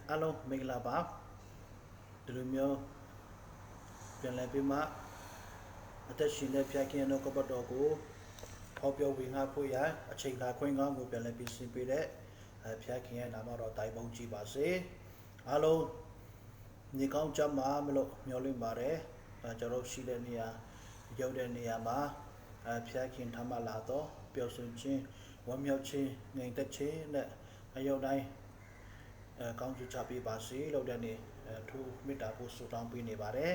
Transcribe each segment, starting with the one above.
alo mình là báo từ miêuပြန်လည်ပြီးမှအသက်ရှင်တဲ့ဖျားခင်ရဲ့ကပတ်တော်ကိုဟောပြောဝင်ငါဖို့ရအချိန်သာခွင့်ကောင်းကိုပြန်လည်ပြီးဆင်ပေးတဲ့ဖျားခင်ရဲ့နာမတော်တိုင်ပုံကြည်ပါစေအားလုံးညီကောင်းကြမှာမလို့မျှော်လင့်ပါတယ်ကျွန်တော်ရှိတဲ့နေရာရောက်တဲ့နေရာမှာဖျားခင်ထမ်းမလာတော့ပျော်ရွှင်ခြင်းဝမ်းမြောက်ခြင်းငြိမ်သက်ခြင်းနဲ့အယုတ်တိုင်းကောင်းချီးချပေးပါစေလို့တဲ့နေထူးမေတ္တာပို့ဆုတောင်းပေးနေပါတယ်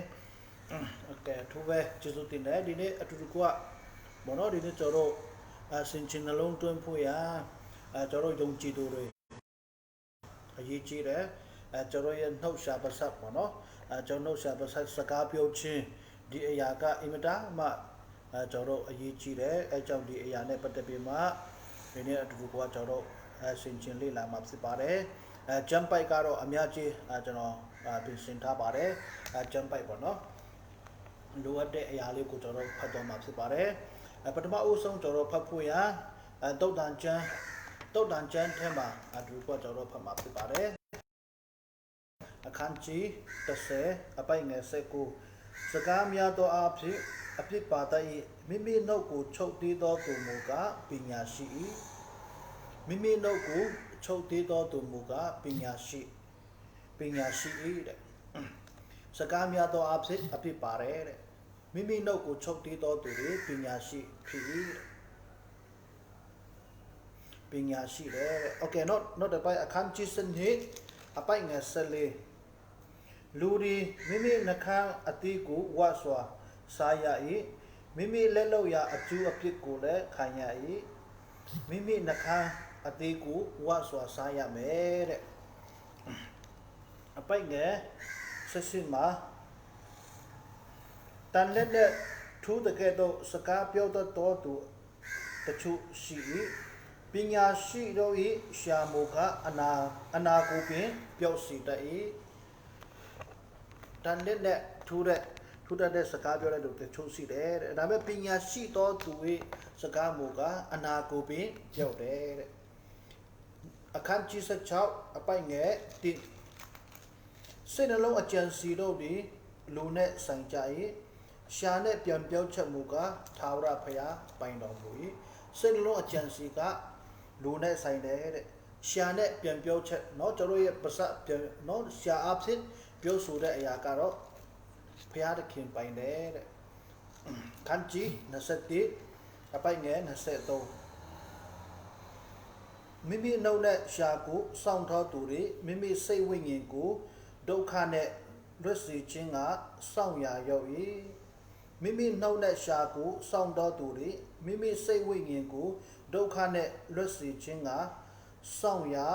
โอเคထူးပဲကျေးဇူးတင်တယ်ဒီနေ့အတူတူကဘောနော်ဒီနေ့ကျွန်တော်ဆင်ခြင်နှလုံးသွင်းဖို့ရကျွန်တော်ယုံကြည်သူတွေအရေးကြီးတယ်ကျွန်တော်ရဲ့နှုတ်ရှာပါဆက်ပေါ့နော်ကျွန်တော်နှုတ်ရှာပါဆက်စကားပြောခြင်းဒီအရာကအင်မတန်မှကျွန်တော်အရေးကြီးတယ်အဲကြောင့်ဒီအရာနဲ့ပတ်သက်ပြီးမှဒီနေ့အတူတူကကျွန်တော်ဆင်ခြင်လေ့လာမှာဖြစ်ပါတယ်ဂျမ်ပိုက်ကတော့အများကြီးကျွန်တော်ပြင်ဆင်ထားပါတယ်ဂျမ်ပိုက်ပေါ့နော်လိုအပ်တဲ့အရာလေးကိုကျွန်တော်ဖတ်တော့မှာဖြစ်ပါတယ်ပထမအဦးဆုံးကျွန်တော်ဖတ်ဖို့ရတုတ်တန်ကျမ်းထဲမှာအတူတူကျွန်တော်ဖတ်မှာဖြစ်ပါတယ်အခန်းကြီး30အပိုင်ငယ်19စကားများသောအဖြစ်အဖြစ်ပါတတ်မိမိနှုတ်ကိုချုပ်တီးသောသူမူကားပညာရှိ၏မိမိနှုတ်ကိုချုပ်တီးသောသူမူကားပညာရှိ၏တဲ့စကားများသောအဖြစ်ပါတယ်တဲ့မိမိနှုတ်ကိုချုပ်တီးသောသူတွေပညာရှိဖြစ်၏ပညာရှိတယ်โอเคnot တစ်ပိုက်အခန်းကြီးစနစ်အပိုင်ငယ်14လူဒီမိမိနှခမ်းအတိကိုဝတ်စွာစားရ၏မိမိလက်လောက်ရာအကျိုးအဖြစ်ကိုလည်းခံရ၏မိမိနှခမ်းအတိကိုဝတ်စွာစားရမယ်တဲ့အပိုင်ငယ်16မှာတန်လက်နဲ့ထူးတဲ့ကဲ့သို့စကားပြောတတ်သောသူတချို့ရှိ၏ပညာရှိတို့၏ရှာမုကအနာကိုပင်ပျောက်စေတတ်၏တန်လက်နဲ့ထူးတဲ့စကားပြောတဲ့သူတချို့ရှိတယ်တဲ့ဒါပေမဲ့ပညာရှိသောသူ၏စကားမူကအနာကိုပင်ပျောက်တယ်တဲ့အခန်းကြီး16အပိုင်ငယ်1စိတ်နှလုံးအကြံစီတို့သည်လူနဲ့ဆိုင်ကြ၏ရှာနဲ့ပြန်ပြောချက်မူကထာဝရဘုရားပိုင်တော်မူ၏စိတ်နှလုံးအကြံစီကလူနဲ့ဆိုင်တယ်တဲ့ရှာနဲ့ပြန်ပြောချက်เนาะကျွန်တော်ရဲ့ပါစပြန်เนาะရှာအဖြစ်ပြောဆိုတဲ့အရာကတော့ဘုရားသခင်ပိုင်တယ်တဲ့ခန်းကြီး21အပိုင်ငယ်23မိမိနှုတ်နဲ့ရှာကိုစောင့်ထောသူတွေမိမိစိတ်ဝိညာဉ်ကိုဒုက္ခနဲ့လွတ်စေခြင်းကစောင့်ရာရောက်၏မိမိနှုတ်နဲ့ရှာကိုစောင့်တော်သူတွေမိမိစိတ်ဝိညာဉ်ကိုဒုက္ခနဲ့လွတ်စေခြင်းကစောင့်ရာ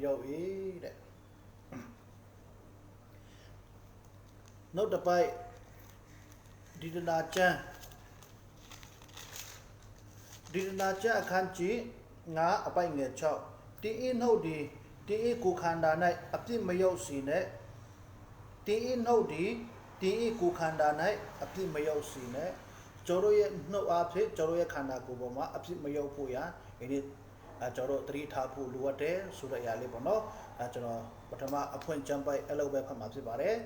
ရောက်၏တဲ့နောက်တစ်ပိုက်ဒီဒနာကျမ်းအခန်းကြီး9အပိုင်ငယ်6တင်းအနှုတ်ဒီတင်းအကိုခန္ဓာ၌အပြစ်မရောက်စေနဲ့တင်းအနှုတ်ဒီတင်းအကိုခန္ဓာ၌အပြစ်မရောက်စေနဲ့ကျွန်တော်ရဲ့နှုတ်အားဖြင့်ကျွန်တော်ရဲ့ခန္ဓာကိုယ်ပေါ်မှာအပြစ်မရောက်ဖို့ရဒီနေ့ကျွန်တော်သတိထားဖို့လိုအပ်တယ်ဆိုတဲ့အရာလေးပေါ့နော်ကျွန်တော်ပထမအဖွင့်ကျမ်းပိုက်အဲ့လိုပဲဖတ်မှာဖြစ်ပါတယ်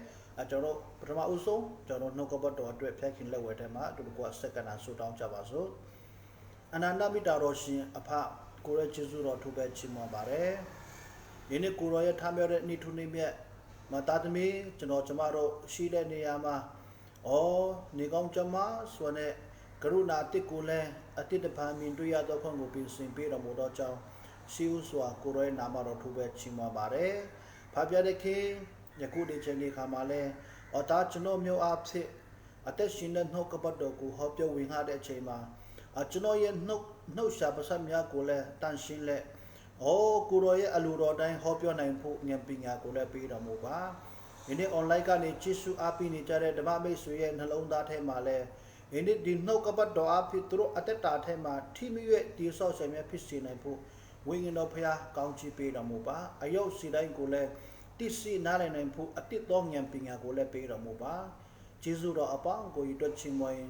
ကျွန်တော်ပထမအဦးဆုံးကျွန်တော်နှုတ်ကပတ်တော်အတွက်ဖျက်ခင်လက်ဝဲထဲမှာအတူတူကစက္ကန့်ဆူတောင်းကြပါစို့အနန္တမိတ္တတော်ရှင်အဖကိုရဲ့ကျေးဇူးတော်ထူပဲချီးမွမ်းပါတယ်ယနေ့ကိုရောရဲ့ထားမြောက်တဲ့နေ့ထူးနေ့မြတ်မသားသမီးကျွန်တော်ကျမတို့ရှိတဲ့နေရာမှာနေကောင်းကျမဆိုတဲ့ကရုဏာတစ်ကိုလည်းအတိတ်တပံမြင်တွေ့ရသောခွင့်ကိုပြင်ဆင်ပေးတော်မူသောကြောင့်ရှိဥစွာကိုရောရဲ့နာမတော်ထူပဲချီးမွမ်းပါတယ်ဖာပြတဲ့ခင်ယခုဒီချိန်လေးခါမှာလဲတာကျွန်တော်မျိုးအဖြစ်အသက်ရှင်တဲ့နှုတ်ကပတ်တော်ကိုဟောပြောဝင်လာတဲ့အချိန်မှာကျွန်တော်ရဲ့နှုတ်ရှာပါစများကိုလည်းတန်ရှင်းလက်ကိုရောရဲ့အလိုတော်တိုင်းဟောပြောနိုင်ဖို့ဉာဏ်ပညာကိုလည်းပေးတော်မူပါဒီနေ့ online ကနေကျေးဇူးအားပေးနေကြတဲ့ဓမ္မမိတ်ဆွေရဲ့နှလုံးသားထဲမှာလည်းဒီနေ့ဒီနှုတ်ကပတ်တော်အဖြစ်သူတို့အသက်တာထဲမှာထိမိရဲ့ဒီဆော့ဆယ်များဖြစ်စေနိုင်ဖို့ဝိညာဉ်တော်ဖျားကောင်းချီးပေးတော်မူပါအယုတ်စီတိုင်းကိုလည်းတိစီနားလည်နိုင်ဖို့အတစ်တော်ဉာဏ်ပညာကိုလည်းပေးတော်မူပါကျေးဇူးတော်အပေါင်းကိုရွတ်ချီးမွမ်း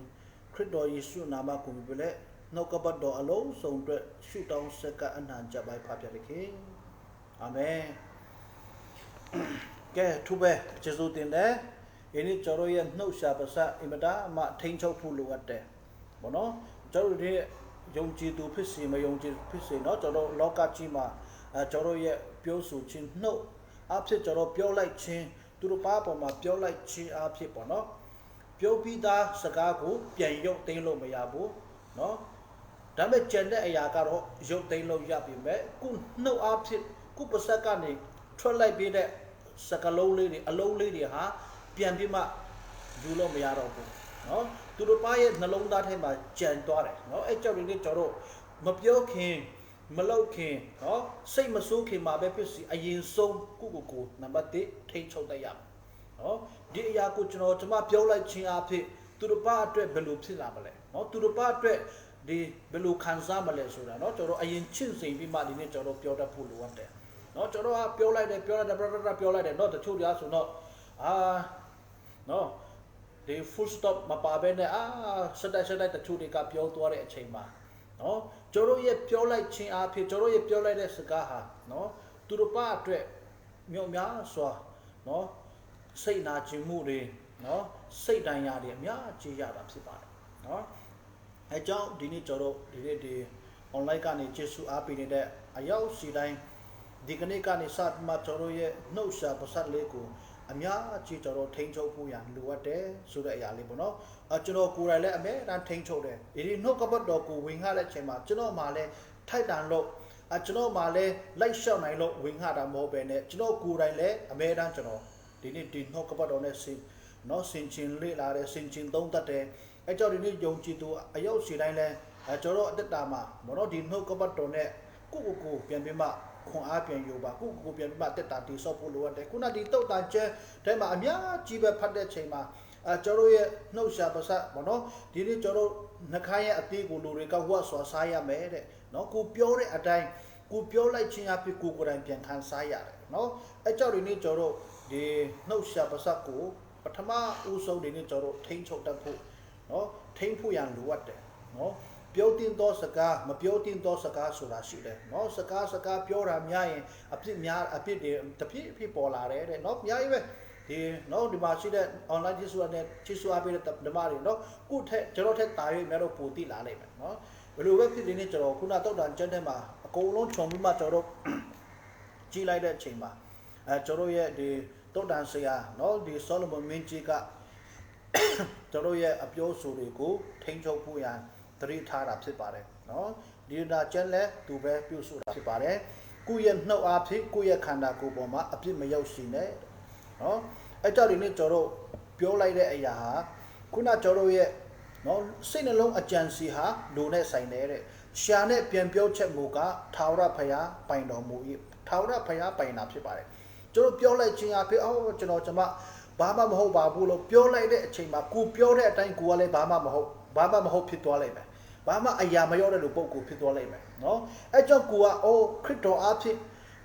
ခရစ်တော်ယေရှုနာမကိုမြှုပ်လက်နှုတ်ကပတ်တော်အလုံးစုံအတွက်ရှုတောင်းဆက်ကအနံ့ကြပိုက်ဖာပြတဲ့ခင်အာမင် ကဲထူပဲကျေစုတင်တယ်ဒီနေ့ကျွန်တော်ရဲ့နှုတ်ရှာပါစအင်မတာမှထိန်းချုပ်ဖို့လိုအပ်တယ်ဘောနော်ကျွန်တော်တို့ယုံကြည်သူဖြစ်စေမယုံကြည်ဖြစ်စေเนาะကျွန်တော်လောကကြီးမှာကျွန်တော်ရဲ့ပြောဆိုခြင်းနှုတ်အဖြစ်ကျွန်တော်ပြောလိုက်ခြင်းသူတို့ဘာပေါ်မှာပြောလိုက်ခြင်းအဖြစ်ပေါ့နော်ပြောပြီးသားစကားကိုပြန်ရုပ်သိမ်းလို့မရဘူးเนาะဒါပေမဲ့ကျန်တဲ့အရာကတော့ရုပ်သိမ်းလို့ရပြီမဲ့ခုနှုတ်အဖြစ်ခုပါစကနေထွက်လိုက်ပြီးတဲ့စကလုံးလေးတွေအလုံးလေးတွေဟာပြန်ပြီးမှယူလို့မရတော့ဘူးเนาะသူတို့ပါရဲ့နှလုံးသားထဲမှာကြံသွားတယ်เนาะအဲ့ကြောင့်ဒီနေ့ကျွန်တော်မပြောခင်မလုပ်ခင်เนาะစိတ်မဆိုးခင်မှာပဲဖြစ်စီအရင်ဆုံးကိုနံပါတ်1ထိချုပ်လိုက်ရမယ်เนาะဒီအရာကိုကျွန်မပြောလိုက်ခြင်းအဖြစ်သူတို့ပါအတွက်ဘယ်လိုဖြစ်လာမလဲเนาะသူတို့ပါအတွက်ဒီဘယ်လိုခံစားမလဲဆိုတာเนาะကျွန်တော်အရင်ချင့်စိန်ပြီးမှဒီနေ့ကျွန်တော်ပြောတတ်ဖို့လိုအပ်တယ်เนาะကျွန်တော်ကပြောလိုက်တယ်ပြောလိုက်တယ်ပြောလိုက်တယ်เนาะတချို့များဆိုတော့เนาะဒီ full stop မပါဘဲနဲ့စတိုက်တချို့တွေကပြောသွားတဲ့အချိန်မှာเนาะကျွန်တော်ရဲ့ပြောလိုက်ခြင်းအဖြစ်ကျွန်တော်ရဲ့ပြောလိုက်တဲ့စကားဟာเนาะသူတို့ပါအတွက်မြောက်များစွာเนาะစိတ်နာခြင်းမှုတွေเนาะစိတ်တိုင်းရတွေအများကြီးရတာဖြစ်ပါတယ်เนาะအဲကြောင့်ဒီနေ့ကျွန်တော်ဒီ online ကနေကျေးဇူးအားပေးနေတဲ့အရောက်စီတိုင်းဒီကနေ့ကနေစမှကျွန်တော်ရဲ့နှုတ်ရှာပါစလေးကိုအများကြီးကျွန်တော်ထိန်းချုပ်ဖို့ရလိုအပ်တယ်ဆိုတဲ့အရာလေးပေါ့နော်ကျွန်တော်ကိုယ်တိုင်လည်းအများအားထိန်းချုပ်တယ်ဒီနှုတ်ကပတ်တော်ကိုဝင်ခတဲ့အချိန်မှာကျွန်တော်မှလည်းထိုက်တန်လို့ကျွန်တော်မှလည်းလိုက်လျှောက်နိုင်လို့ဝင်ခတာမဟုတ်ပဲနဲ့ကျွန်တော်ကိုယ်တိုင်လည်းအများအားကျွန်တော်ဒီနေ့ဒီနှုတ်ကပတ်တော်နဲ့ဆင်ခြင်လေ့လာတယ်ဆင်ခြင်သုံးသပ်တယ်အဲကြောင့်ဒီနေ့ယုံကြည်သူအရောက်စီတိုင်းလဲကျွန်တော်အသက်တာမှာမနော်ဒီနှုတ်ကပတ်တော်နဲ့ကိုပြန်ပြီးမှခွန်အားပြန်ယူပါကိုပြန်ပြီးမှတက်တာတိဆော့ဖို့လိုအပ်တယ်ခုနဒီတုတ်တန်ကျဲထဲမှာအများကြီးပဲဖတ်တဲ့ချိန်မှာကျွန်တော်ရဲ့နှုတ်ရှာပါစမနော်ဒီနေ့ကျွန်တော်နှခမ်းရဲ့အသေးကိုလူတွေကဝတ်စွာစားရမယ်တဲ့နော်ကိုပြောတဲ့အတိုင်းကိုပြောလိုက်ခြင်းအဖြစ်ကိုယ်တိုင်ပြန်ခံစားရတယ်နော်အဲကြောင့်ဒီနေ့ကျွန်တော်ဒီနှုတ်ရှာပါစကိုပထမဦးဆုံးဒီနေ့ကျွန်တော်ထိန်းချုပ်တတ်ဖို့နော်ထိန်းဖို့ရန်လိုအပ်တယ်နော်ပြောတင်သောစကားမပြောတင်သောစကားဆိုတာရှိတယ်နော်စကားပြောတာများရင်အဖြစ်တွေတဖြည်းဖြည်းပေါ်လာတယ်တဲ့နော်အများကြီးပဲဒီနော်ဒီမှာရှိတဲ့ online ကြီးစွာနဲ့ကြီးစွာပေးတဲ့ဓမ္မတွေနော်ကိုထက်ကျွန်တော်ထက်တာ၍များတော့ပိုသိလာလိမ့်မယ်နော်ဘယ်လိုပဲဖြစ်နေကျွန်တော်ခုနတောက်တန်ကျန်းထဲမှာအကုန်လုံးခြုံပြီးမှကျွန်တော်ကြီးလိုက်တဲ့အချိန်မှာကျွန်တော်ရဲ့ဒီတောက်တန်ဆရာနော်ဒီ Solomon မင်းကြီးကကျွန်တော်ရဲ့အပြောဆိုတွေကိုထိန်းချုပ်ဖို့ရန်တရိထားတာဖြစ်ပါတယ်နော်ဒီနာကျန်လဲသူပဲပြုဆိုတာဖြစ်ပါတယ်ကိုယ့်ရဲ့နှုတ်အားဖြင့်ကိုယ့်ရဲ့ခန္ဓာကိုယ်ပေါ်မှာအပြစ်မရောက်ရှိနဲ့နော်အဲ့ကြောင့်ဒီနေ့ကျွန်တော်ပြောလိုက်တဲ့အရာဟာခုနကျွန်တော်ရဲ့နော်စိတ်နှလုံးအကြံစီဟာလူနဲ့ဆိုင်နေတဲ့ရှာနဲ့ပြန်ပြောချက်မူကထာဝရဘုရားပိုင်တော်မူ၏ထာဝရဘုရားပိုင်တာဖြစ်ပါတယ်ကျွန်တော်ပြောလိုက်ခြင်းအဖြစ်ကျွန်မဘာမှမဟုတ်ပါဘူးလို့ပြောလိုက်တဲ့အချိန်မှာကိုပြောတဲ့အတိုင်းကိုကလည်းဘာမှမဟုတ်ဖြစ်သွားလိုက်မယ်ဘာမှအရာမရောက်တဲ့လူပုဂ္ဂိုလ်ဖြစ်သွားလိုက်မယ်နော်အဲကြောင့်ကိုကခရစ်တော်အားဖြင့်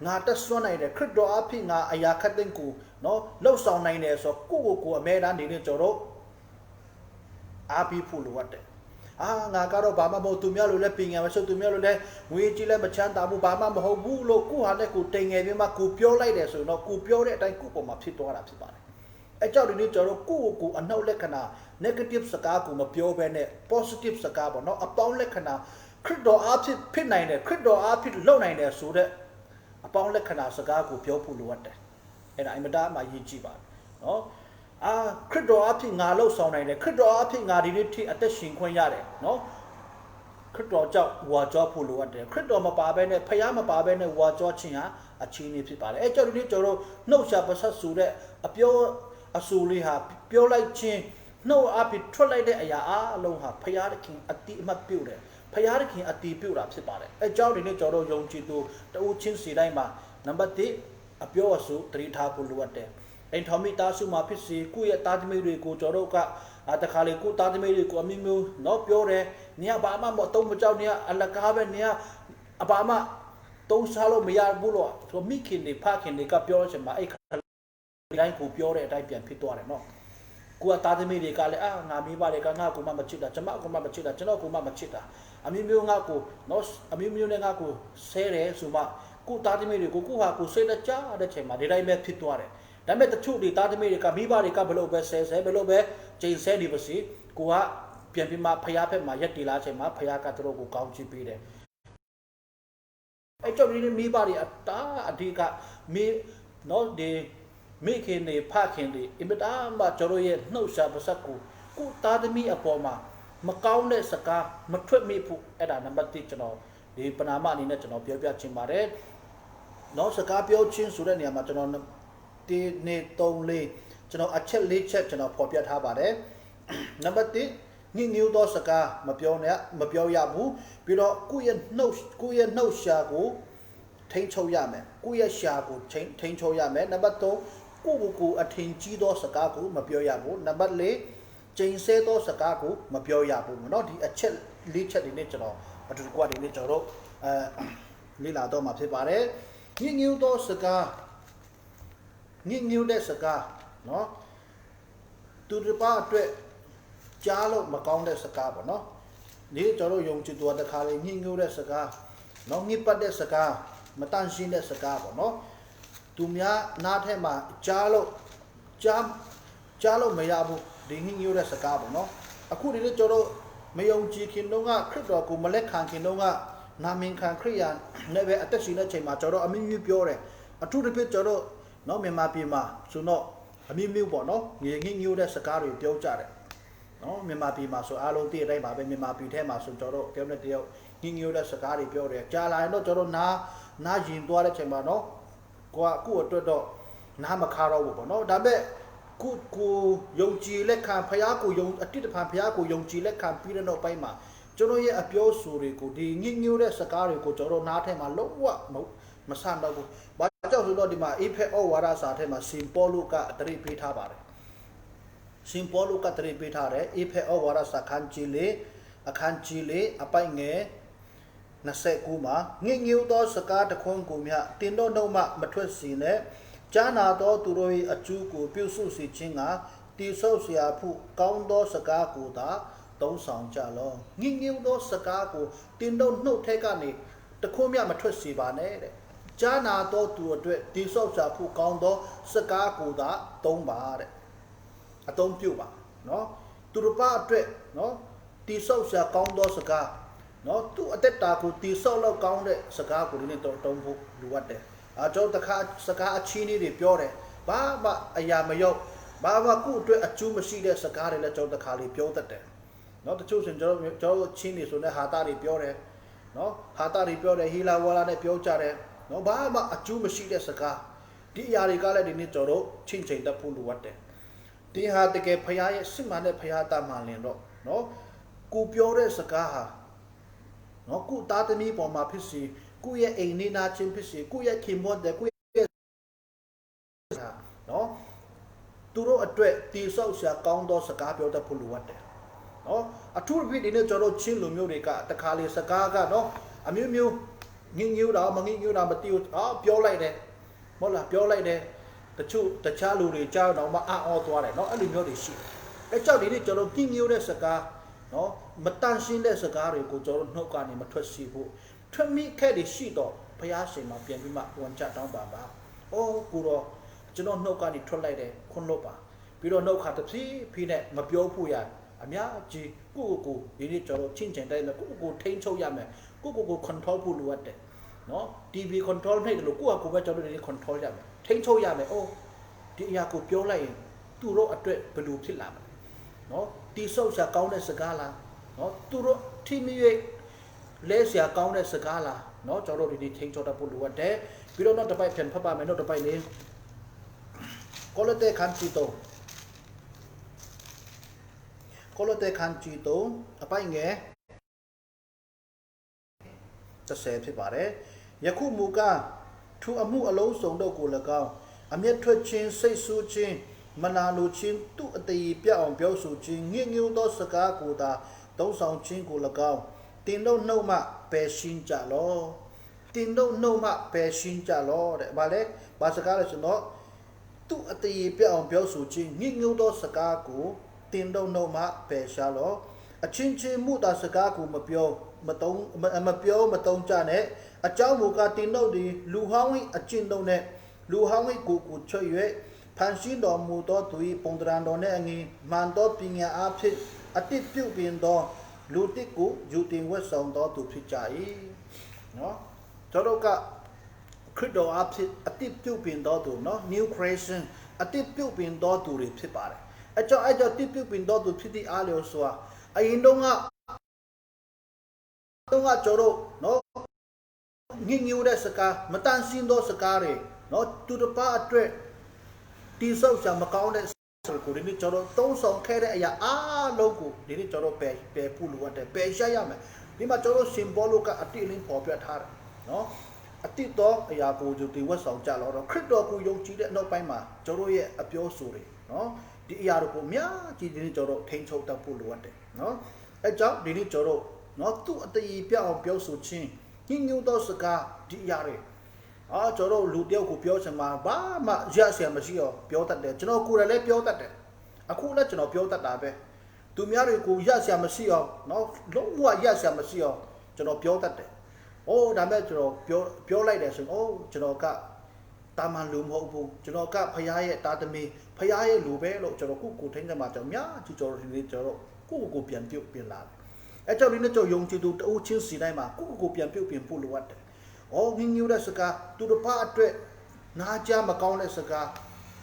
ငါတက်ဆွမ်းနိုင်တယ်ခရစ်တော်အားဖြင့်ငါအရာခတ်သိမ်းကိုနော်လှုပ်ဆောင်နိုင်တယ်ဆိုတော့ကိုအမဲတန်းနေနေကျွန်တော်အားပြီးဖို့လိုအပ်တယ်ငါကတော့ဘာမှမဟုတ်သူများလိုလဲပင်ငယ်မဆိုသူများလိုလဲငွေကြီးလဲမချမ်းသာဘူးဘာမှမဟုတ်ဘူးလို့ကိုဟာနဲ့ကိုတိမ်ငယ်ပြီးမှကိုပြောလိုက်တယ်ဆိုရင်တော့ကိုပြောတဲ့အတိုင်းကိုပေါ်မှာဖြစ်သွားတာဖြစ်ပါတယ်အဲကြောင့်ဒီနေ့ကျွန်တော်ကိုအနှုတ်လက္ခဏာ negative စကားကိုမပြောဘဲနဲ့ positive စကားပေါ့နော်အပေါင်းလက္ခဏာခရစ်တော်အားဖြင့်ဖြစ်နိုင်တယ်ခရစ်တော်အားဖြင့်လုပ်နိုင်တယ်ဆိုတဲ့အပေါင်းလက္ခဏာစကားကိုပြောဖို့လိုအပ်တယ်အဲ့ဒါအင်မတန်မှရည်ကြည်ပါတယ်နော်ခရစ်တော်အားဖြင့်ငါလှုပ်ဆောင်နိုင်တယ်ခရစ်တော်အားဖြင့်ငါဒီနေ့ထိအသက်ရှင်ခွင့်ရတယ်နော်ခရစ်တော်ကြောင့်ဝါကြွားဖို့လိုအပ်တယ်ခရစ်တော်မပါဘဲနဲ့ဖခင်မပါဘဲနဲ့ဝါကြွားခြင်းဟာအချင်းကြီးဖြစ်ပါတယ်အဲကြောင့်ဒီနေ့ကျွန်တော်နှုတ်ရှာပါဆက်ဆိုတဲ့အပြောအဆူလေးဟာပြောလိုက်ခြင်းနှုတ်အဖြစ်ထွက်လိုက်တဲ့အရာအလုံးဟာဖခင်သခင်အတိအမှတ်ပြုတယ်ဖခင်သခင်အတိပြုတာဖြစ်ပါတယ်အဲကြောင့်ဒီနေ့ကျွန်တော်ယုံကြည်သူတဦးချင်းစီတိုင်းမှာနံပါတ်1အပြောအဆူတတိထားဖို့လိုအပ်တယ်အိမ်ထောင်မိသားစုမှာဖြစ်စေကိုယ့်ရဲ့သားသမီးတွေကိုကျွန်တော်ကတခါလေကိုသားသမီးတွေကိုအမျိုးမျိုးတော့ပြောတယ်နေကဘာမှမတော့မကြောက်နေကအလကားပဲနေကအဘာမှတုံးစားလို့မရဘူးလို့ဆိုမိခင်တွေဖခင်တွေကပြောချင်မှာအဲ့တိုင်းကိုပြောတဲ့အတိုင်းပြန်ဖြစ်သွားတယ်နော်ကိုကသားသမီးတွေကလည်းငါမိဘတွေကငါ့ကိုမှမချစ်တာကျမကိုမှမချစ်တာကျွန်တော်ကိုမှမချစ်တာအမျိုးမျိုးငါ့ကိုနော်အမျိုးမျိုးနဲ့ငါ့ကိုဆဲတယ်ဆိုမှ กูตาที่ไม่ดีกูหากูเสด็จจ้าได้ใช่ไหมได้แม่ผิดตัวเลยแต่แม่ตะชุดีตาที่ไม่ดีกับมีบ้านดีกับเบลโลเบเซเบลโลเบเจนเซดีบสิกูว่าเปลี่ยนพิมาพยาเพ่มายัดดีลาใช่ไหมพยากาตโรกูก้าวจีปีเลยไอ้เจ้านี่มีบ้านดีอัตตาอดีกะมีโน้ตดีมีเขียนดีผ้าเขียนดีอิมตามาจรวยโน้ตชาบสักกูตาที่มีอปอมาก้าวเนี่ยสกามาช่วยมีผู้ไอ้ด่านนับติจนอดีปนามานี่เนี่ยจนอเปียชิมมาเร่น้องสกาเปียวชินสุดเนี่ยมาจนอตีเนตรงเลยจนออัจฉริยะจนอพอเปียท่าบาเร่นับติงิ้วตัวสกามาเปียวเนี่ยมาเปียวยาบูปีเรากูยันโน้ตชากูทิ้งโชยาเมกูยันชากูทิ้งโชยาเมนับตัวกูอธิงจีตัวสกากูมาเปียวยาบูนับเลยเจนเซตัวสกากูมาเปียวยาบูเนาะที่อัจฉริยะดีเนี่ยจนอปัจจุบันนี้จรบลีลาตัวมาพิบาร์เร่งิ้วตัวสกางิ้วเด็กสกาเนาะตุลปาด้วยจ้าโลมาก้องเด็กสกาบ่เนาะนี่จรบยงจุดตัวตะคาเลยงิ้วเด็กสกาเนาะงิปัดเด็กสกามาตั้งชินเด็กสกาบ่เนาะตุมยานาเทมาจ้าโลไม่ยาบุดีงิ้วเด็กสกาบ่เนาะอะคู่นี้จรบไม่ยงจีคินดงะคริสต์กูมาเล็กขังคินดงะนามิงขังคริยันในเวอเตชินเชมาจรอมิมิเปียวเรอทุเรปิจรอน้องเมียมาปีมาสุนอมิมิวบ่เนาะงิ้วได้สกาเปียวจ่าเรเนาะเมียมาปีมาสุอาลงตีได้มาเป็นเมียมาปีแท้มาสุจรอเปียวเนี่ยเดียวงิ้วได้สกาเปียวเรจ่าลายเนาะจรอนายินตัวได้เชมาเนาะกูตัวดอนามาคาราวบ่เนาะดับเบ้กูยงจีเล็กขันพยากูยงอธิษฐานพยากูยงจีเล็กขันปีนั้นออกไปมาจนเนี่ยอภิโอสุริกูดีงิ้วได้สกาเลยกูจรนาเทมาลวะมาสั่นดาวกูบ้าเจ้าสุดดีมาอีเพอวาราสาเทมาสิมปอลูกะตรีปีธาบาร์สิมปอลูกะตรีปีธาเรอีเพอวาราสาขันจีเลอไปเงนัสเซกูมางิ้วตัวสกาตะคงกูมีฮะตินโดนมามาทวดสีเนจานาตัวตุโรยอจูกูพิวสุสิชิงาตีโซเสียผู้ก้าวตัวสกากูตาต้องสองจาลองิ้วตัวสกากูตินโดนโนเทกันนี่ตะคุมยามาทวดสีบานเน่จานาตัวตัวด้วยตีโซเสียผู้ก้าวตัวสกากูตาต้องบาเร่ต้องพิวบาเนาะตุรปาด้วยเนาะตีโซเสียก้าวตัวสกาเนาะตัวอัตตากูตีโซแล้วก้าวเร่สกากูนี่ต้องผู้ดูวัดเร่เจ้าตะขาสกาชีนี่ดิเปียวเร่บ้าอายามายกบ้ากูด้วยอจูมาชีเดสกาเร่แล้วเจ้าตะขาดิเปียวตัดเร่เนาะตะชูสินเจ้าชีนี่สุดเนี่ยหาตาดิเปียวเร่เนาะหาตาดิเปียวเร่ฮีลาวาลาเนี่ยเปียวจ่าเร่เนาะบ้าอจูมาชีเดสกาဒီအရာတွေကလည်းဒီနေ့ကျွန်တော်ချင်းချင်းတက်ဖို့လိုအပ်တယ်ဒီဟာတကယ်ဖရားရဲ့စစ်မှန်တဲ့ဖရားတာမှလင်တော့เนาะကိုပြောတဲ့စကားဟာเนาะကိုသားသမီးပေါ်မှာဖြစ်စီကိုရဲ့အိမ်နေနာချင်းဖြစ်စီကိုရဲ့ခင်မွတ်တဲ့ကိုရဲ့เนาะသူတို့အတွက်တီဆောက်ဆရာကောင်းသောစကားပြောတတ်ဖို့လိုအပ်တယ်เนาะအထူးဖြစ်ဒီနေ့ကျွန်တော်ချင်းလူမျိုးတွေကတခါလေစကားကเนาะအမျိုးမျိုးငင်းညူတာမငင်းညူတာမတီးဘူးပြောလိုက်တယ်မဟုတ်လားပြောလိုက်တယ်တခြားလူတွေကြားတော့မှအော်သွားတယ်เนาะအဲ့လိုမျိုးတွေရှိတယ်အဲကြောင့်ဒီနေ့ကျွန်တော်ငင်းညူတဲ့စကားเนาะမတန်ရှင်းတဲ့စကားတွေကိုကျွန်တော်နှုတ်ကနေမထွက်စီဖို့ထွက်မိခဲ့တွေရှိတော့ဘုရားရှင်မှာပြန်ပြီးမှဝန်ချတောင်းပါပါ။အိုးကိုတော့ကျွန်တော်နှုတ်ကနေထွက်လိုက်တယ်ခွန်းလို့ပါပြီးတော့နှုတ်ခါတစ်ဖြည်းဖြည်းနဲ့မပြောဖို့ရအများကြီးကိုဒီနေ့ကျွန်တော်ချင်းချင်းတိုင်းနဲ့ကိုထိန်းချုပ်ရမယ်ကို control ဖို့လိုအပ်တယ်နော် TV control နိုင်တယ်လို့ကိုပဲကျွန်တော်ဒီ control ရမယ်ထိန်းချုပ်ရမယ်အိုးဒီအရာကိုပြောလိုက်ရင်သူတို့အတွက်ဘယ်လိုဖြစ်လာမလဲနော်တီဆောက်ရှာကောင်းတဲ့စကားလားနော်သူတို့ထိမိ၍လဲရှာကောင်းတဲ့စကားလားနော်ကျွန်တော်တို့ဒီထိန်းချုပ်တတ်ဖို့လိုအပ်တယ်ပြီးတော့နောက်တစ်ပိုက်ပြန်ဖတ်ပါမယ်နောက်တစ်ပိုက်လေးကောလတေခန်းချီတုံအပိုက်ငယ်30ဖြစ်ပါတယ်ယခုမူကားထူအမှုအလုံးစုံတို့ကို၎င်းအမျက်ထွက်ခြင်းစိတ်ဆိုးခြင်းမနာလိုခြင်းသူ့အတည်ပြအောင်ပြောဆိုခြင်းငြင်းညူသောစကားကိုသာသုံးဆောင်ခြင်းကို၎င်းတင်တို့နှုတ်မှပယ်ရှင်းကြလောတင်တို့နှုတ်မှပယ်ရှင်းကြလောတဲ့ဗါလေဘာစကားလဲဆိုတော့သူ့အတည်ပြအောင်ပြောဆိုခြင်းငြင်းညူသောစကားကိုတင်တို့နှုတ်မှပယ်ရှားလောအချင်းချင်းမှုသာစကားကိုမပြောမတုံးကြနဲ့ အကြောင်းမူကားတင်တို့သည်လူဟောင်း၏အကျင့်တို့နှင့်လူဟောင်း၏ကိုယ်ကိုချွတ်၍ဖန်ဆင်းတော်မူသောသူ၏ပုံသဏ္ဍာန်တော်နှင့်အညီမှန်သောပညာအားဖြင့်အတိတ်ပြုပြင်သောလူတစ်ကိုယူတင်ဝတ်ဆောင်သောသူဖြစ်ကြ၏နော်ကျွန်တော်ကခရစ်တော်အားဖြင့်အတိတ်ပြုပြင်သောသူနော် new creation အတိတ်ပြုပြင်သောသူတွေဖြစ်ပါတယ်အကြောင်းအတိတ်ပြုပြင်သောသူဖြစ်သည့်အားလျော်စွာအရင်တုန်းကကျွန်တော်နော်ငင်းညူတဲ့စကားမတန်ရှင်းသောစကားတွေနော်သူတစ်ပါးအတွက်တိဆောက်ရှာမကောင်းတဲ့ဆိုကိုဒီနေ့ကျွန်တော်သုံးဆောင်ခဲ့တဲ့အရာအားလုံးကိုဒီနေ့ကျွန်တော်ပယ်ဖို့လိုအပ်တယ်ပယ်ရှာရမယ်ဒီမှာကျွန်တော် symbol ကအတိအလင်းပေါ်ပြထားတယ်နော်အတိတော့အရာကိုဒီဝတ်ဆောင်ကြတော့ခရစ်တော်ကိုယုံကြည်တဲ့နောက်ပိုင်းမှာကျွန်တော်ရဲ့အပြောဆိုတွေနော်ဒီအရာတို့ကိုအများကြီးဒီနေ့ကျွန်တော်ထိန်းချုပ်တတ်ဖို့လိုအပ်တယ်နော်အဲကြောင့်ဒီနေ့ကျွန်တော်နော်သူ့အတည်ပြအောင်ပြောဆိုခြင်းညှဉ်းညူသောစကားဒီအရာတွေကျွန်တော်လူတယောက်ကိုပြောချင်မှာဘာမှရဆရာမရှိအောင်ပြောတတ်တယ်ကျွန်တော်ကိုယ်လည်းပြောတတ်တယ်အခုလည်းကျွန်တော်ပြောတတ်တာပဲသူများတွေကိုရဆရာမရှိအောင်နော်လုံးဝရဆရာမရှိအောင်ကျွန်တော်ပြောတတ်တယ်ဒါမဲ့ကျွန်တော်ပြောလိုက်တယ်ဆိုကျွန်တော်ကတာမန်လူမဟုတ်ဘူးကျွန်တော်ကဖရားရဲ့တာသမီဖရားရဲ့လူပဲလို့ကျွန်တော်ကိုထိန်းတယ်မှာကျွန်တော်များကြီးကျွန်တော်ဒီနေ့ကျွန်တော်ကိုပြန်ပြုတ်ပြင်လာတယ်အဲကြောင့်ဒီနေ့ကျွန်တော်ယုံကြည်သူတအုပ်ချင်းစီတိုင်းမှာကိုပြန်ပြုတ်ပြင်ဖို့လိုအပ်တယ်ငင်းညူတဲ့စကားသူတစ်ပါးအတွက်နားကြားမကောင်းတဲ့စကား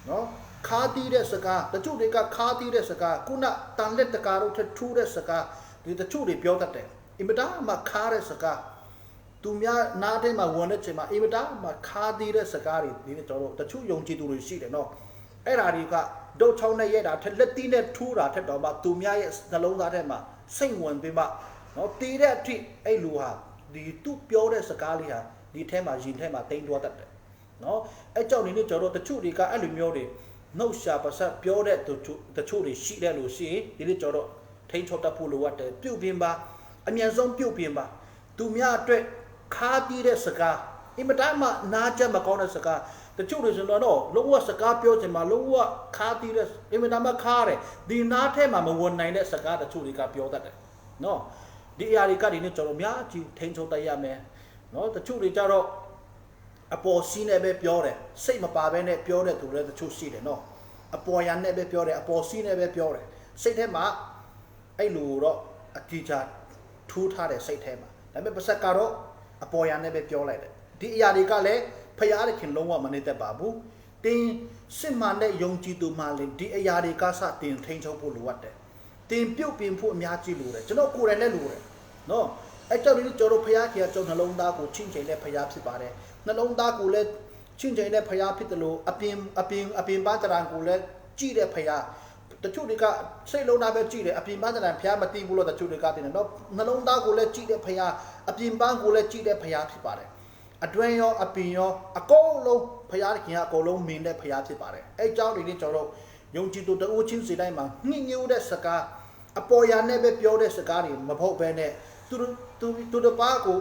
နော်ခါတီးတဲ့စကားတချို့တွေကခါတီးတဲ့စကားခုနတန်လက်တကာတို့ထထူးတဲ့စကားဒီတချို့တွေပြောတတ်တယ်အင်မတန်မှခါတဲ့စကားသူများနားထဲမှာဝင်တဲ့ချိန်မှာအင်မတန်မှခါတီးတဲ့စကားတွေဒီနေ့ကျွန်တော်တချို့ယုံကြည်သူတွေရှိတယ်နော်အဲ့ဓာတွေကဒုတ်ချောင်းနဲ့ရဲတာထက်လက်တီးနဲ့ထူးတာထက်တော့မှသူများရဲ့နှလုံးသားထဲမှာစိတ်ဝင်ပြီးမှနော်တီးတဲ့အထိအဲ့လူဟာဒီသူပြောတဲ့စကားလေးဟာဒီထဲမှာရင်ထဲမှာတိမ်သွားတတ်တယ်နော်အဲ့ကြောင့်ဒီနေ့ကျွန်တော်တချို့တွေကအဲ့လိုမျိုးတွေနှုတ်ရှာပါဆက်ပြောတဲ့တချို့တွေရှိတယ်လို့ရှိရင်ဒီနေ့ကျွန်တော်ထိန်းချုပ်တတ်ဖို့လိုအပ်တယ်ပြုတ်ပြင်းပါအမြန်ဆုံးပြုတ်ပြင်းပါသူများအတွက်ခါတီးတဲ့စကားအင်မတန်မှနားကြမကောင်းတဲ့စကားတချို့တွေဆိုတော့လုံးဝစကားပြောချင်မှလုံးဝခါတီးတဲ့အင်မတန်မှခါတယ်ဒီနားထဲမှာမဝင်နိုင်တဲ့စကားတချို့တွေကပြောတတ်တယ်နော်ဒီအရာတွေကဒီနေ့ကျွန်တော်များကြီးထိန်းချုပ်တတ်ရမယ်နော်တချို့တွေကြတော့အပေါ်စီးနဲ့ပဲပြောတယ်စိတ်မပါဘဲနဲ့ပြောတဲ့သူတွေတချို့ရှိတယ်နော်အပေါ်ရန်နဲ့ပဲပြောတယ်အပေါ်စီးနဲ့ပဲပြောတယ်စိတ်ထဲမှာအဲ့လိုတော့အကြည့်ချထူးထားတဲ့စိတ်ထဲမှာဒါပေမဲ့ပါစက်ကတော့အပေါ်ရန်နဲ့ပဲပြောလိုက်တယ်ဒီအရာတွေကလည်းဖျားတဲ့ခင်လုံးဝမနေတတ်ပါဘူးတင်းစစ်မှန်တဲ့ယုံကြည်သူမှလည်းဒီအရာတွေကစတင်ထိန်းချုပ်ဖို့လိုအပ်တယ်တင်ပြုတ်ပြင်ဖို့အများကြီးလိုတယ်ကျွန်တော်ကိုယ်တိုင်လည်းလိုတယ်နော်အဲ့ကြောင့်ဒီကျွန်တော်ဖျားခင်ကျွန်တော်နှလုံးသားကိုချင်းချိန်တဲ့ဖျားဖြစ်ပါတယ်နှလုံးသားကိုလည်းချင်းချိန်တဲ့ဖျားဖြစ်တယ်လို့အပြင်ပါတရံကိုလည်းကြည့်တဲ့ဖျားတချို့တွေကစိတ်လုံးသားပဲကြည့်တယ်အပြင်ပါတရံဖျားမသိဘူးလို့တချို့တွေကတင်တယ်နော်နှလုံးသားကိုလည်းကြည့်တဲ့ဖျားအပြင်ပန်းကိုလည်းကြည့်တဲ့ဖျားဖြစ်ပါတယ်အတွင်းရောအပြင်ရောအကုန်လုံးဖျားခင်ကအကုန်လုံးမင်းတဲ့ဖျားဖြစ်ပါတယ်အဲ့ကြောင့်ဒီနေ့ကျွန်တော်ယုံကြည်သူတဦးချင်းစီတိုင်းမှာညှဉ်းညူတဲ့စကားအပေါ်ရနဲ့ပဲပြောတဲ့စကားတွေမဟုတ်ဘဲနဲ့သူတပါးကို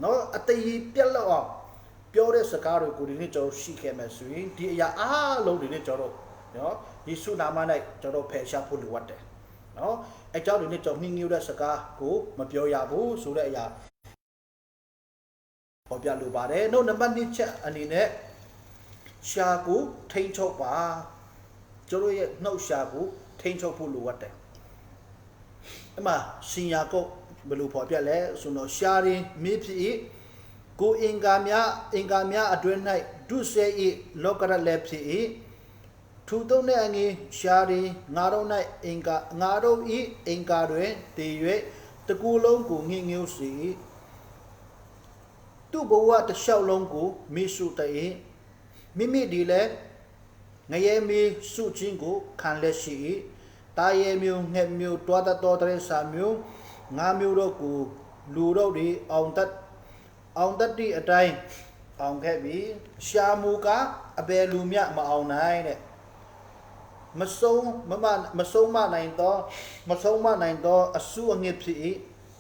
နော်အတည်ပြက်လောက်အောင်ပြောတဲ့စကားတွေကိုဒီနေ့ကျွန်တော်ရှိခဲ့မယ်ဆိုရင်ဒီအရာအားလုံးဒီနေ့ကျွန်တော်နော်ယေရှုနာမ၌ကျွန်တော်ဖယ်ရှားဖို့လိုအပ်တယ်နော်အဲကြောင့်ဒီနေ့ကျွန်တော်နှင်းညူတဲ့စကားကိုမပြောရဘူးဆိုတဲ့အရာပေါ်ပြလိုပါတယ်နှုတ်နံပါတ်1ချက်အနေနဲ့ရှာကိုထိန်းချုပ်ပါကျွန်တော်ရဲ့နှုတ်ရှာကိုထိန်းချုပ်ဖို့လိုအပ်တယ်အမှရှင်ယာကုပ်ဘယ်လိုပေါ်ပြလဲဆိုတော့ရှာရင်မိဖြစ်၏ကိုအင်္ဂါများအတွင်း၌ဒုစေ၏လောကရလည်းဖြစ်၏ထိုသုံးတဲ့အငယ်ရှာရင်ငါတို့၌ငါတို့၏အင်္ဂါတွင်တည်၍တကူလုံးကိုငြိငြိုးစေသူ့ဘဝတစ်လျှောက်လုံးကိုမိစုတည်မိမိဒီလည်းငရဲမီစုချင်းကိုခံလက်ရှိ၏တာရဲမျိုးငှက်မျိုးတွားတတော်တဲ့စာမျိုးငါမျိုးတို့ကိုလူတို့တွေအောင်တတ်တိအတိုင်းအောင်ခဲ့ပြီရှာမူကအဘယ်လူမြမအောင်နိုင်တဲ့မဆုံးမနိုင်သောအဆူအငစ်ဖြစ်၏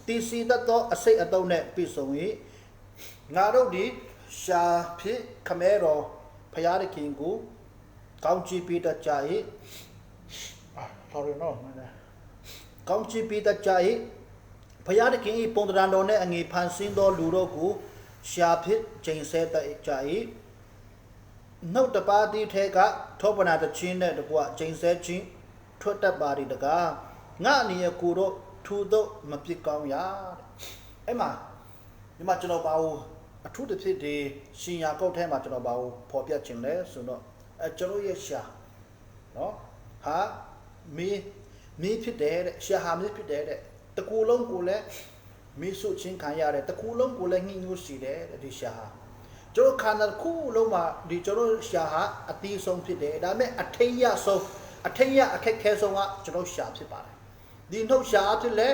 တီစီတတ်သောအစိတ်အတုံးနဲ့ပြည့်စုံ၏ငါတို့ဒီရှာဖြစ်ခမဲတော်ဖရာသခင်ကိုကောင်းချီးပေးတတ်ကြ၏sorry no ကောင်းချီးပေးတတ်ကြ၏ဖရာသခင်၏ပုံသဏ္ဍာန်တော်နဲ့အငြိဖန်ဆင်းသောလူတို့ကို ရှာဖြစ်ချိန်ဆဲတဲ့ကြ၏နှုတ်တပါးသည့်ထဲကထောပနာတချင်းနဲ့တကွချိန်ဆဲချင်းထွက်တတ်ပါသည်တကားငါအနေနဲ့ကိုတော့ထူတော့မပြစ်ကောင်းရအဲ့မှာဒီမှာကျွန်တော်ပါဘူးအထူးတစ်ဖြစ်ဒီရှင်ယာကုတ်ထဲမှာကျွန်တော်ပါဘူးဖော်ပြခြင်းလဲဆိုတော့ကျွန်တော်ရဲ့ရှာနော်ဟာမီးဖြစ်တယ်တဲ့ရှာဟာမီးဖြစ်တယ်တဲ့တကူလုံးကိုလည်းမီးဆုချင်းခံရတယ်တကူလုံးကိုလည်းညှိညွတ်စီတယ်ဒီရှာဟာကျွန်တော်ခန္ဓာခုလုံးမှာဒီကျွန်တော်ရှာဟာအတီးဆုံးဖြစ်တယ်ဒါပေမဲ့အထိတ်ရဆုံးအထိတ်ရအခက်ခဲဆုံးကကျွန်တော်ရှာဖြစ်ပါတယ်ဒီနှုတ်ရှာအဖြစ်လဲ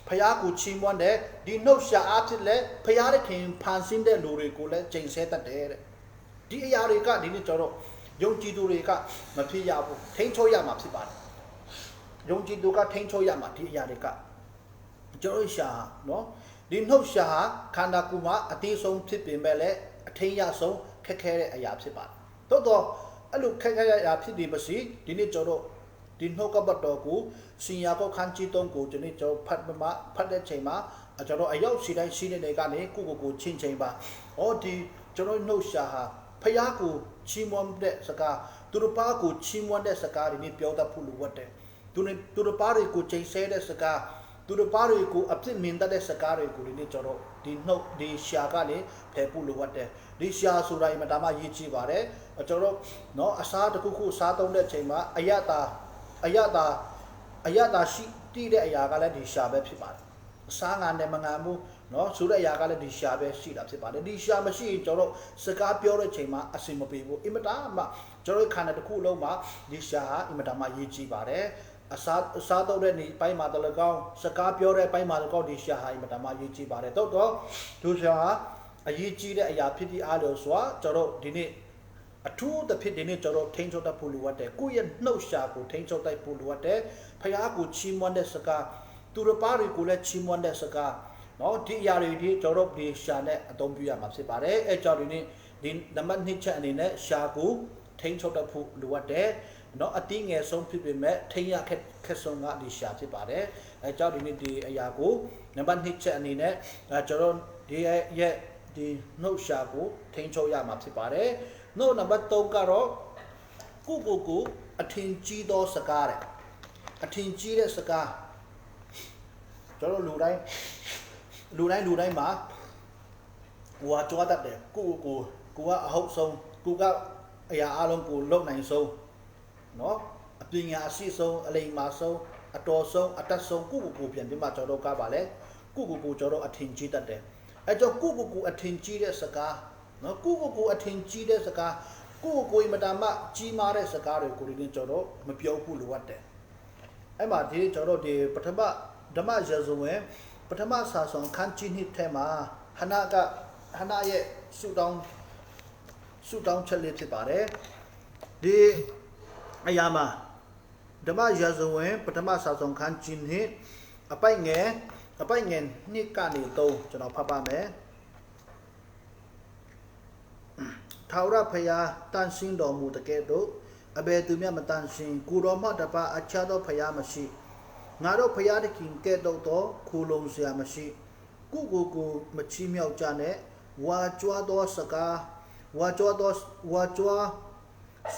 ဖျားကိုချီးမွမ်းတယ်ဒီနှုတ်ရှာအဖြစ်လဲဖျားတဲ့ခင်ဖန်ဆင်းတဲ့လူတွေကိုလည်းချိန်ဆတတ်တယ်တဲ့ဒီအရာတွေကဒီနေ့ကျွန်တော်ယုံကြည်သူတွေကမဖြစ်ရဘူးထိန်းချုပ်ရမှာဖြစ်ပါတယ်ယုံကြည်သူကထိန်းချုပ်ရမှာဒီအရာတွေကကျွန်တော်ရှာနော်ဒီနှုတ်ရှာခန္ဓာကိုယ်မှာအသေးဆုံးဖြစ်ပေမဲ့လည်းအထင်းရဆုံးခက်ခဲတဲ့အရာဖြစ်ပါတယ်တိုးတော့အဲ့လိုခက်ခဲတဲ့အရာဖြစ်ဒီပါစီဒီနေ့ကျွန်တော်ဒီနှုတ်ကပတ်တော်ကိုရှင်ယာကုပ်ခန်းကြီးတုံးကိုကျွန်တော်ဖတ်တဲ့ချိန်မှာကျွန်တော်အရောက်ရှိတိုင်းရှိနေတဲ့ကနေကိုချင်းချင်းပါဟောဒီကျွန်တော်နှုတ်ရှာဟာဖျားကိုချီးမွမ်းတဲ့စကားသူတို့ပါကိုချီးမွမ်းတဲ့စကားတွေနဲ့ပြောတတ်ဖို့လိုအပ်တယ်သူတို့ပါတွေကိုချိန်ဆတဲ့စကားသူတို့ပါတွေကိုအပြစ်မြင်တတ်တဲ့စကားတွေကိုဒီနေ့ကျွန်တော်ဒီနှုတ်ဒီရှာကလည်းဖယ်ဖို့လိုအပ်တယ်ဒီရှာဆိုတိုင်းမှာဒါမှရေးကြည့်ပါတယ်ကျွန်တော်နော်အစားတစ်ခုခုစားသုံးတဲ့ချိန်မှာအယတာရှိတည်တဲ့အရာကလည်းဒီရှာပဲဖြစ်ပါတယ်အစားငါနဲ့မငါမှုနော်ဆိုတဲ့အရာကလည်းဒီရှာပဲရှိတာဖြစ်ပါတယ်ဒီရှာမရှိရင်ကျွန်တော်စကားပြောတဲ့ချိန်မှာအဆင်မပြေဘူးအင်မတန်မှကျွန်တော်ခန္ဓာတစ်ခုလုံးမှာဒီရှာဟာအင်မတန်မှရေးကြည့်ပါတယ်အစားတော့တဲ့နေပိုင်းမှာတလကောင်းစကားပြောတဲ့ပိုင်းမှာတကောင်းဒီရှာဟာအင်မတန်မှရေးကြည့်ပါတယ်တော့ဒုရှာဟာအရေးကြီးတဲ့အရာဖြစ်ပြီးအားလို့ဆိုတာကျွန်တော်ဒီနေ့အထူးသဖြင့်ဒီနေ့ကျွန်တော်ထိန်းချုပ်တတ်ဖို့လိုအပ်တယ်ကိုယ့်ရဲ့နှုတ်ရှာကိုထိန်းချုပ်တတ်ဖို့လိုအပ်တယ်ဖခင်ကိုချီးမွမ်းတဲ့စကားသူတို့ပါတွေကိုလည်းချီးမွမ်းတဲ့စကားနော်ဒီအရာတွေဒီကျွန်တော်ဒီရှာနဲ့အသုံးပြုရမှာဖြစ်ပါတယ်အဲကြောင့်ဒီနေ့ဒီနံပါတ်2ချက်အနေနဲ့ရှာကိုထိန်းချုပ်တတ်ဖို့လိုအပ်တယ်နော်အတင်းငယ်ဆုံးဖြစ်ပေမဲ့ထိန်းရခက်ဆုံးကဒီရှာဖြစ်ပါတယ်အဲကြောင့်ဒီနေ့ဒီအရာကိုနံပါတ်2ချက်အနေနဲ့ကျွန်တော်ဒီရဲ့ဒီနှုတ်ရှာကိုထိန်းချုပ်ရမှာဖြစ်ပါတယ်နှုတ်နံပါတ်3ကတော့ကိုအထင်ကြီးသောစကားတဲ့အထင်ကြီးတဲ့စကားကျွန်တော်လူတိုင်းမှာကိုကကြွားတတ်တယ်ကိုကအဟုတ်ဆုံးကိုကအရာအလုံးကိုလုံနိုင်ဆုံးနော်အပညာရှိဆုံးအလိမ္မာဆုံးအတော်ဆုံးအတတ်ဆုံးကိုပြန်ပြီးမှကျွန်တော်ကပါလဲကိုကျွန်တော်အထင်ကြီးတတ်တယ်အဲကြောင့်ကိုအထင်ကြီးတဲ့စကားနော်ကိုအထင်ကြီးတဲ့စကားကိုမတမကြီးမားတဲ့စကားတွေကိုဒီနေ့ကျွန်တော်မပြောဘူးလိုအပ်တယ်အဲ့မှာဒီကျွန်တော်ဒီပထမဓမ္မရာဇဝင်ပထမစာဆောင်ခန်းကြီးနှစ်ထဲမှာဟနာရဲ့ဆုတောင်းချက်လေးဖြစ်ပါတယ်ဒီအရာမှာဓမ္မရာဇဝင်ပထမစာဆောင်ခန်းကြီးနှစ်အပိုက်ငယ်နှစ်ကနေ3ကျွန်တော်ဖတ်ပါမယ်ထာဝရဘုရားတန်ရှင်းတော်မူတဲ့ကဲ့သို့အဘယ်သူမျှမတန်ရှင်းကိုတော်မှတပါအခြားသောဘုရားမရှိငါတို့ဘုရားသခင်ကဲ့သို့သောခိုလုံစရာမရှိကိုမချီးမြှောက်ကြနဲ့ဝါကြွားသောစကား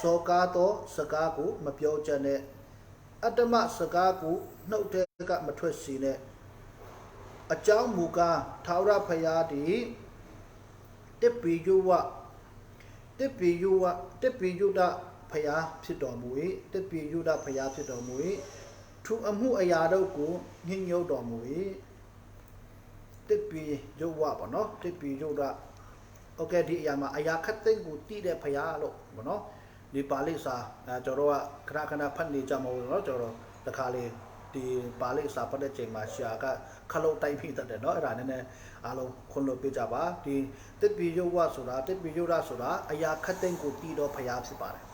စောကားသောစကားကိုမပြောကြနဲ့အတ္တမစကားကိုနှုတ်ထဲကမထွက်စေနဲ့အကြောင်းမူကားထာဝရဘုရားသည်တစ်ပီယုဒဘုရားဖြစ်တော်မူ၏ထိုအမှုအရာတို့ကိုညှိညွတ်တော်မူ၏တစ်ပီယုဒပေါ့နော်တစ်ပီယုဒโอเคဒီအရာမှာအရာခတ်သိမ်းကိုတည်တဲ့ဘုရားလို့ပေါ့နော်ဒီပါဠိစာကျွန်တော်ကခဏဖတ်နေကြမှာလို့နော်ကျွန်တော်တခါလေဒီပါဠိစာပတ်တဲ့ချိန်မှာရှာကခလုတ်တိုက်ပြီးတတ်တယ်เนาะအဲ့ဒါနည်းနည်းအားလုံးခွန်လို့ပြကြပါဒီတစ်ပီယုဒဆိုတာအရာခတ်သိမ်းကိုတည်တော်ဘုရားဖြစ်ပါတယ်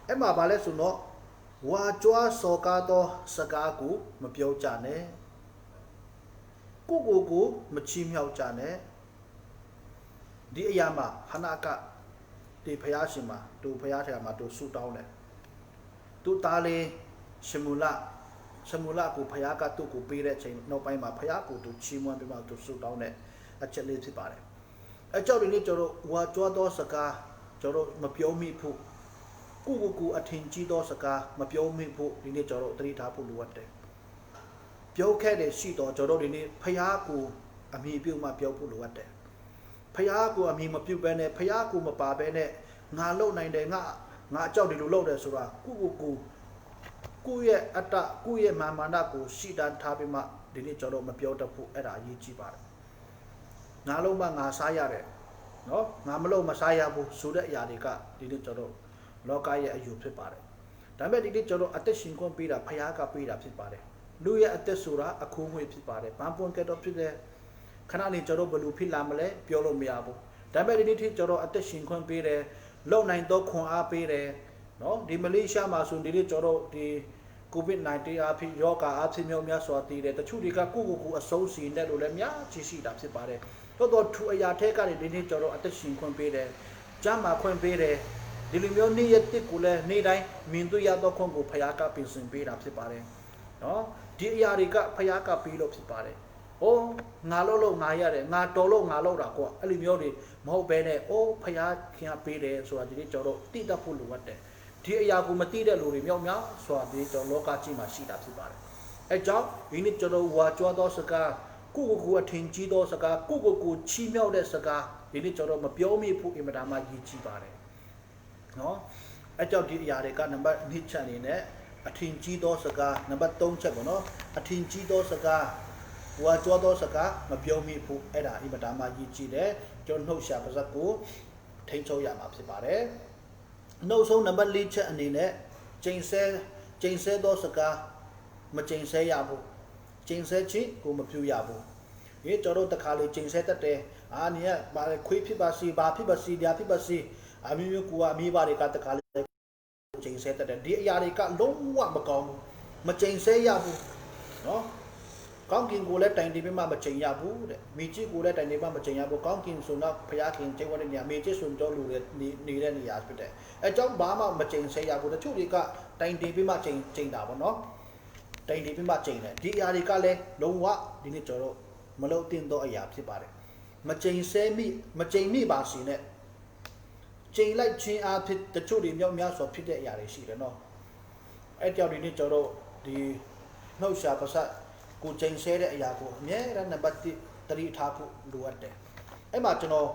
အဲ့မှာဗာလဲဆိုတော့ဝါကြွားစောကားသောစကားကိုမပြောကြနဲ့ကိုမချီးမြှောက်ကြနဲ့ဒီအရာမှာဟနာကဒီဘုရားရှင်မှာသူဘုရားထံမှာသူဆုတောင်းတယ်သူသားလေးရှမူလကိုဘုရားကသူ့ကိုပေးတဲ့ချိန်နောက်ပိုင်းမှာဘုရားကိုသူချီးမွမ်းပြီးမှသူဆုတောင်းတဲ့အချက်လေးဖြစ်ပါတယ် เจ้านี่จอดว่าจัวตัวสกาจอดมาเปียวมีผู้กูอธินจีตัวสกามาเปียวมีผู้นี่จอดตรีท้าผู้ล้วนเดเปียวแค่เดชีตัวจอดนี่พยากูอมีเปียวมาเปียวผู้ล้วนเดพยากูอมีมาเปียวไปเนี่ยพยากูมาป่าไปเนี่ยงานโลกในเดงาเจ้าดิลูโลกเดสุรากูရဲ့အတกูရဲ့မာမာနကိုရှိတန်းထားပြီးမှဒီနေ့ကျွန်တော်မပြောတတ်ဘူးအဲ့ဒါအရေးကြီးပါတယ်ငါလုံးမငါစားရတယ်နော်ငါမလုံးမစားရဘူးဆိုတဲ့အရာတွေကဒီနေ့ကျွန်တော်လောကရဲ့အယူဖြစ်ပါတယ်ဒါပေမဲ့ဒီနေ့ကျွန်တော်အသက်ရှင်ခွင့်ပေးတာဖခင်ကပေးတာဖြစ်ပါတယ်လူရဲ့အသက်ဆိုတာအခိုးငွေဖြစ်ပါတယ်ဘာပွန်ကဲတော့ဖြစ်တဲ့ခဏလေးကျွန်တော်ဘယ်လိုဖြစ်လာမလဲပြောလို့မရဘူးဒါပေမဲ့ဒီနေ့ထိကျွန်တော်အသက်ရှင်ခွင့်ပေးတယ်လုံနိုင်တော့ခွန်အားပေးတယ်နော်ဒီမလေးရှားမှာဆိုဒီနေ့ကျွန်တော်ဒီ COVID-19 အားဖြင့်ယောဂအားဖြင့်များစွာတည်တယ်တချို့တွေကကိုအဆုံးစီနဲ့လို့လည်းများကြီးရှိတာဖြစ်ပါတယ်တော့ထူအရာထဲကနေဒီနေ့ကျွန်တော်အသက်ရှင်ခွင့်ပေးတယ်ကျမ်းမာခွင့်ပေးတယ်ဒီလိုမျိုးနေ့ရက်တစ်ကိုလည်းနေ့တိုင်းမြင်တွေ့ရတော့ခွင့်ကိုဖခင်ကပြင်ဆင်ပေးတာဖြစ်ပါတယ်နော်ဒီအရာတွေကဖခင်ကပေးလို့ဖြစ်ပါတယ်အိုးငါလို့ငါရတယ်ငါတော်လို့ငါလို့တာကွာအဲ့လိုမျိုးတွေမဟုတ်ဘဲနဲ့အိုးဖခင်ကပေးတယ်ဆိုတာဒီနေ့ကျွန်တော်တိတတ်ဖို့လိုအပ်တယ်ဒီအရာကိုမသိတဲ့လူတွေမြောက်များစွာပြီးကျွန်တော်လောကကြီးမှာရှိတာဖြစ်ပါတယ်အဲကြောင့်ဒီနေ့ကျွန်တော်ဝါကြွားသောစကားကိုအထင်ကြီးသောစကားကိုချီးမြှောက်တဲ့စကားဒီနေ့ကျွန်တော်မပြောမိဖို့အင်မတန်မှရည်ကြီးပါတယ်နော်အဲကြောင့်ဒီအရာတွေကနံပါတ်2ချက်အနေနဲ့အထင်ကြီးသောစကားနံပါတ်3ချက်ပေါ့နော်အထင်ကြီးသောစကားဝါကြွားသောစကားမပြောမိဖို့အဲ့ဒါအင်မတန်မှရည်ကြီးတယ်ကျွန်တော်နှုတ်ရှာပါဇက်ကိုထိန်းချုပ်ရမှာဖြစ်ပါတယ်နှုတ်ဆုံးနံပါတ်4ချက်အနေနဲ့ချိန်ဆဲသောစကားမချိန်ဆဲရဘူးချိန်ဆဲခြင်းကိုမပြုရဘူးဒီကျွန်တော်တခါလေချိန်ဆဲတတ်တယ်အာနေကဘာခွေးဖြစ်ပါစီဘာဖြစ်ပါစီဒါဖြစ်ပါစီအမျိုးကိုအမိပါတွေကတခါလေချိန်ဆဲတတ်တယ်ဒီအရာတွေကလုံးဝမကောင်းဘူးမချိန်ဆဲရဘူးနော်ကောင်းကင်ကိုလည်းတိုင်တင်ပြီးမှမချိန်ရဘူးတဲ့မိချစ်ကိုလည်းတိုင်တင်မှမချိန်ရဘူးကောင်းကင်ဆိုတော့ဖခင်ချိန်ဝတဲ့နေရာမိချစ်ဆိုတော့လူတွေနေတဲ့နေရာဖြစ်တယ်အဲကြောင့်ဘာမှမချိန်ဆဲရဘူးတချို့တွေကတိုင်တင်ပြီးမှချိန်တာပေါ့နော်တိုင်တင်ပြီးမှချိန်တယ်ဒီအရာတွေကလည်းလုံးဝဒီနေ့ကျွန်တော်မလုပ်တင်တော့အရာဖြစ်ပါတယ်မချိန်ဆဲမိမချိန်မိပါစီနဲ့ချိန်လိုက်ချင်းအားဖြစ်တချို့တွေမြောက်များစွာဖြစ်တဲ့အရာတွေရှိတယ်နော်အဲကြောင့်ဒီနေ့ကျွန်တော်ဒီနှုတ်ရှာပါစကိုချိန်ဆဲတဲ့အရာကိုအမြဲတမ်းနံပါတ်1တတိထားဖို့လိုအပ်တယ်အဲ့မှာကျွန်တော်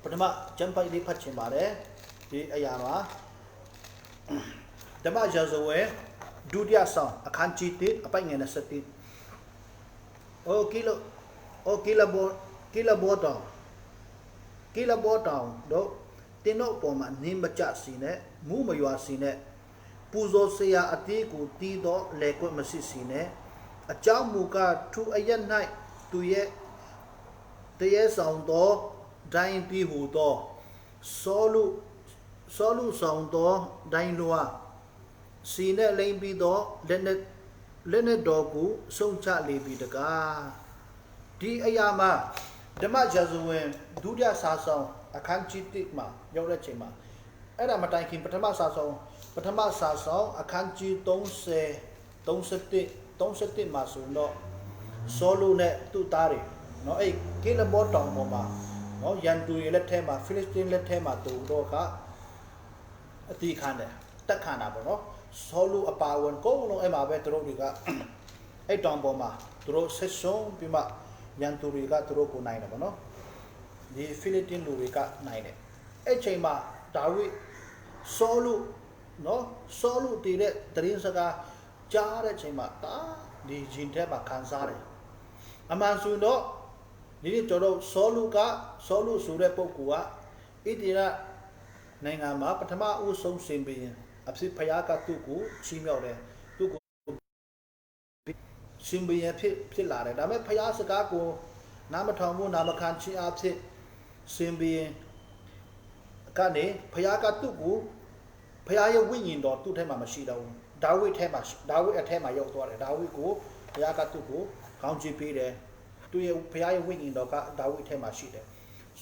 ပထမကျမ်းပိုက်လေးဖတ်ချင်ပါတယ်ဒီအရာမှာဓမ္မရာဇဝင်ဒုတိယဆောင်အခန်းကြီး1အပိုင်ငယ်27โอเคလဘောတောင်တို့တင်းတို့ပေါ်မှာနင်းမကြစီနဲ့မူးမရွာစီနဲ့ပူဇော်စရာအသေးကိုတီးတော့လေကွက်မရှိစီနဲ့အကြောင်းမူကားသူအရက်၌သူရဲ့တရေဆောင်သောဒိုင်းပြီးဟူသောစောလူဆောင်သောဒိုင်းလွာစီနဲ့လိမ့်ပြီးသောလက်နဲ့တော်ကိုဆုံးချလေပြီးတကားဒီအရာမှာဓမ္မရာဇဝင်ဒုတိယစာဆောင်အခန်းကြီး1မှာရောက်တဲ့ချိန်မှာအဲ့ဒါမတိုင်ခင်ပထမစာဆောင်အခန်းကြီး31မှာဆိုတော့ဆောလူနဲ့သူ့သားတွေเนาะအဲ့ကေလဘောတောင်ပေါ်မှာเนาะရန်သူတွေလက်ထဲမှာဖိလစ်တင်းလက်ထဲမှာတူတော့ကအတိခံတယ်တက်ခံတာပေါ့เนาะဆောလူအပါဝင်ကိုလုံးအဲ့မှာပဲသူတို့တွေကအဲ့တောင်ပေါ်မှာသူတို့ဆက်ဆုံးပြီးမှရန်သူတွေကသူတို့ကိုနိုင်တယ်ပေါ့เนาะဒီဖိလစ်တင်းလူတွေကနိုင်တယ်အဲ့ချိန်မှာဒါဝိဆောလူเนาะဆောလူတည်တဲ့တရင်စကားကြားတဲ့ချိန်မှာဒီဂျင်ထဲမှာခံစားတယ်အမှန်ဆိုတော့ဒီနေ့ကျွန်တော်ဆောလူဆိုတဲ့ပုဂ္ဂိုလ်ကဣတိရနိုင်ငံမှာပထမဦးဆုံးရှင်ဘုရင်အဖြစ်ဖယားကသူ့ကိုချီးမြှောက်တယ်သူ့ကိုရှင်ဘုရင်ဖြစ်လာတယ်ဒါပေမဲ့ဖယားစကားကိုနားမထောင်ဘူးနားမခံခြင်းအဖြစ်ရှင်ဘုရင်ကနေဖယားကသူ့ကိုဖယားရဲ့ဝိညာဉ်တော်သူ့ထဲမှာမရှိတော့ဘူးဒါဝိအထက်မှာရောက်သွားတယ်ဒါဝိကိုဘုရားကသူ့ကိုကောင်းချီးပေးတယ်သူရဲ့ဘုရားရဲ့ဝိညာဉ်တော်ကဒါဝိအထက်မှာရှိတယ်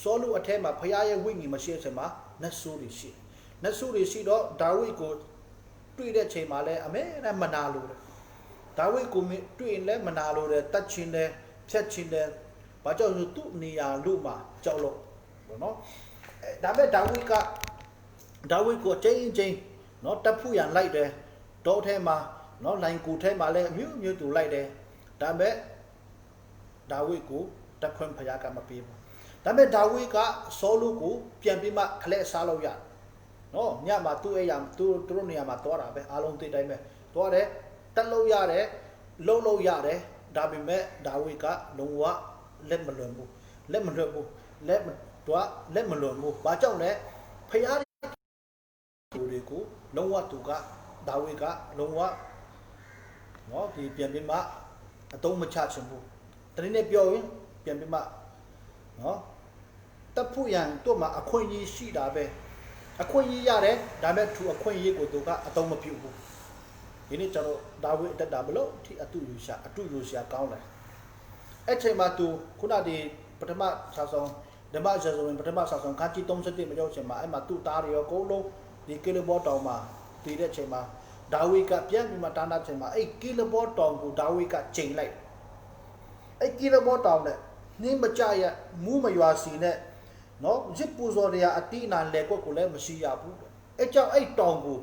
ဆောလူအထက်မှာဘုရားရဲ့ဝိညာဉ်မရှိတဲ့ချိန်မှာနတ်ဆိုးတွေရှိတော့ဒါဝိကိုတွေ့တဲ့ချိန်မှာလည်းအမဲနဲ့မနာလို့တယ်ဒါဝိကိုတွေ့ရင်လည်းမနာလို့တယ်တတ်ချင်းတယ်ဖြတ်ချင်းတယ် ဘာကြောင့်ဆိုသူ့နေရာလို့မှာကြောက်လို့နော်ဒါပေမဲ့ဒါဝိကိုချင်းနော်တပ်ဖို့ရန်လိုက်တယ်တောထဲမှာနော်လိုင်ကူထဲမှာလည်းအမျိုးတူလိုက်တယ်ဒါပေမဲ့ဒါဝိကိုတပ်ခွင့်ဖယားကမပေးဘူးဒါပေမဲ့ဒါဝိကဆောလုကိုပြန်ပြီးမှခလက်စားလို့ရနော်ညမှာသူ့အိမ်ရသူတို့နေရာမှာသွားတာပဲအားလုံးသိတိုင်းပဲသွားတယ်တက်လို့ရတယ်လုံလို့ရတယ်ဒါပေမဲ့ဒါဝိကလုံးဝလက်မလွန်ဘူးလက်မလွန်ဘူးလက်မလွန်ဘူးဘာကြောင့်လဲဖယားတွေကိုလုံးဝသူကဒါဝိကလုံးဝနော်ဒီပြန်ပြီးမှအတုံးမချချင်ဘူးတနည်းနဲ့ပြောရင်ပြန်ပြီးမှနော်တပ်ဖို့ရန်တို့မှာအခွင့်အရေးရှိတာပဲအခွင့်အရေးရတယ်ဒါပေမဲ့သူအခွင့်အရေးကိုသူကအတုံးမပြုဘူးဒီနေ့ကျွန်တော်ဒါဝိအတက်တာမလို့ဒီအတူယူရှာကောင်းတယ်အဲ့ချိန်မှာသူခုနဒီပထမစာဆောင်ဓမ္မစာဆောင်ပထမစာဆောင်ခန်းကြီး31မရောက်ချိန်မှာအဲ့မှာသူ့သားတွေရောအကုန်လုံးဒီကီလိုဘောတောင်မှာတည်တဲ့ချိန်မှာဒါဝိကပြန်ပြီးမှတာနာချိန်မှာအဲ့ကီလိုဘောတောင်ကိုဒါဝိကချိန်လိုက်အဲ့ကီလိုဘောတောင်နဲ့နှင်းမကြရမူးမရွာစီနဲ့နော်ရစ်ပူဇော်တရားအတိအနာလဲကွက်ကိုလည်းမရှိရဘူးအဲ့ကြောင့်အဲ့တောင်ကို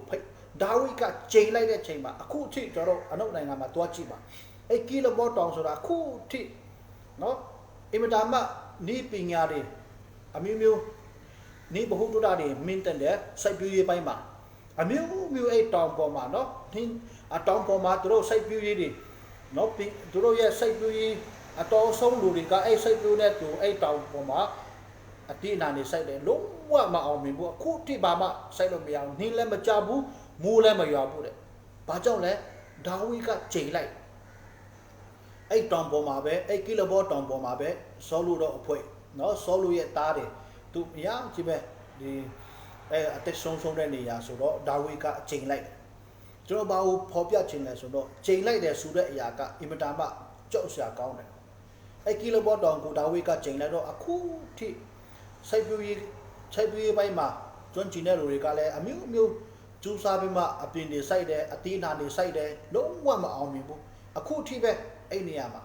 ဒါဝိကချိန်လိုက်တဲ့ချိန်မှာအခုအထိကျွန်တော်အနောက်နိုင်ငံမှာတွားကြည့်ပါအဲ့ကီလိုဘောတောင်ဆိုတာအခုအထိနော်အင်မတန်မှနေပညာတွေအမျိုးနေဘဟုတုဒ္ဒတွေမင်းတဲ့စိုက်ပျိုးရေးပိုင်းမှာအမျိုးအဲ့တောင်ပေါ်မှာနော်အတောင်ပေါ်မှာသူတို့စိုက်ပျိုးရေးတွေနော်သူတို့ရဲ့စိုက်ပျိုးရေးအတော်ဆုံးလူတွေကအဲ့စိုက်ပျိုးတဲ့သူအဲ့တောင်ပေါ်မှာအတိအနာနေစိုက်တယ်လုံးဝမအောင်မြင်ဘူးအခုတိပါမှစိုက်လို့မရဘူးနှင်းလည်းမကြဘူးမိုးလည်းမရွာဘူးတဲ့ဘာကြောင့်လဲဒါဝိကချိန်လိုက်အဲ့တောင်ပေါ်မှာပဲအဲ့ကီလိုဘောတောင်ပေါ်မှာပဲဆောလူတော့အဖွဲနော်ဆောလူရဲ့သားတွေသူမရကြည့်ပဲဒီအသက်ဆုံးတဲ့နေရာဆိုတော့ဒါဝိကအချိန်လိုက်ကျွန်တော်ဘာလို့ဖော်ပြချင်လဲဆိုတော့ချိန်လိုက်တယ်ဆိုတဲ့အရာကအင်မတန်မှကြောက်စရာကောင်းတယ်အဲ့ကီလိုဘောတောင်ကိုဒါဝိကချိန်လိုက်တော့အခုထိစိုက်ပျိုးရေးပိုင်းမှာကျွမ်းကျင်တဲ့လူတွေကလည်းအမျိုးကျူးစားပြီးမှအပင်တွေစိုက်တယ်အသီးအနှံတွေစိုက်တယ်လုံးဝမအောင်မြင်ဘူးအခုထိပဲအဲ့နေရာမှာ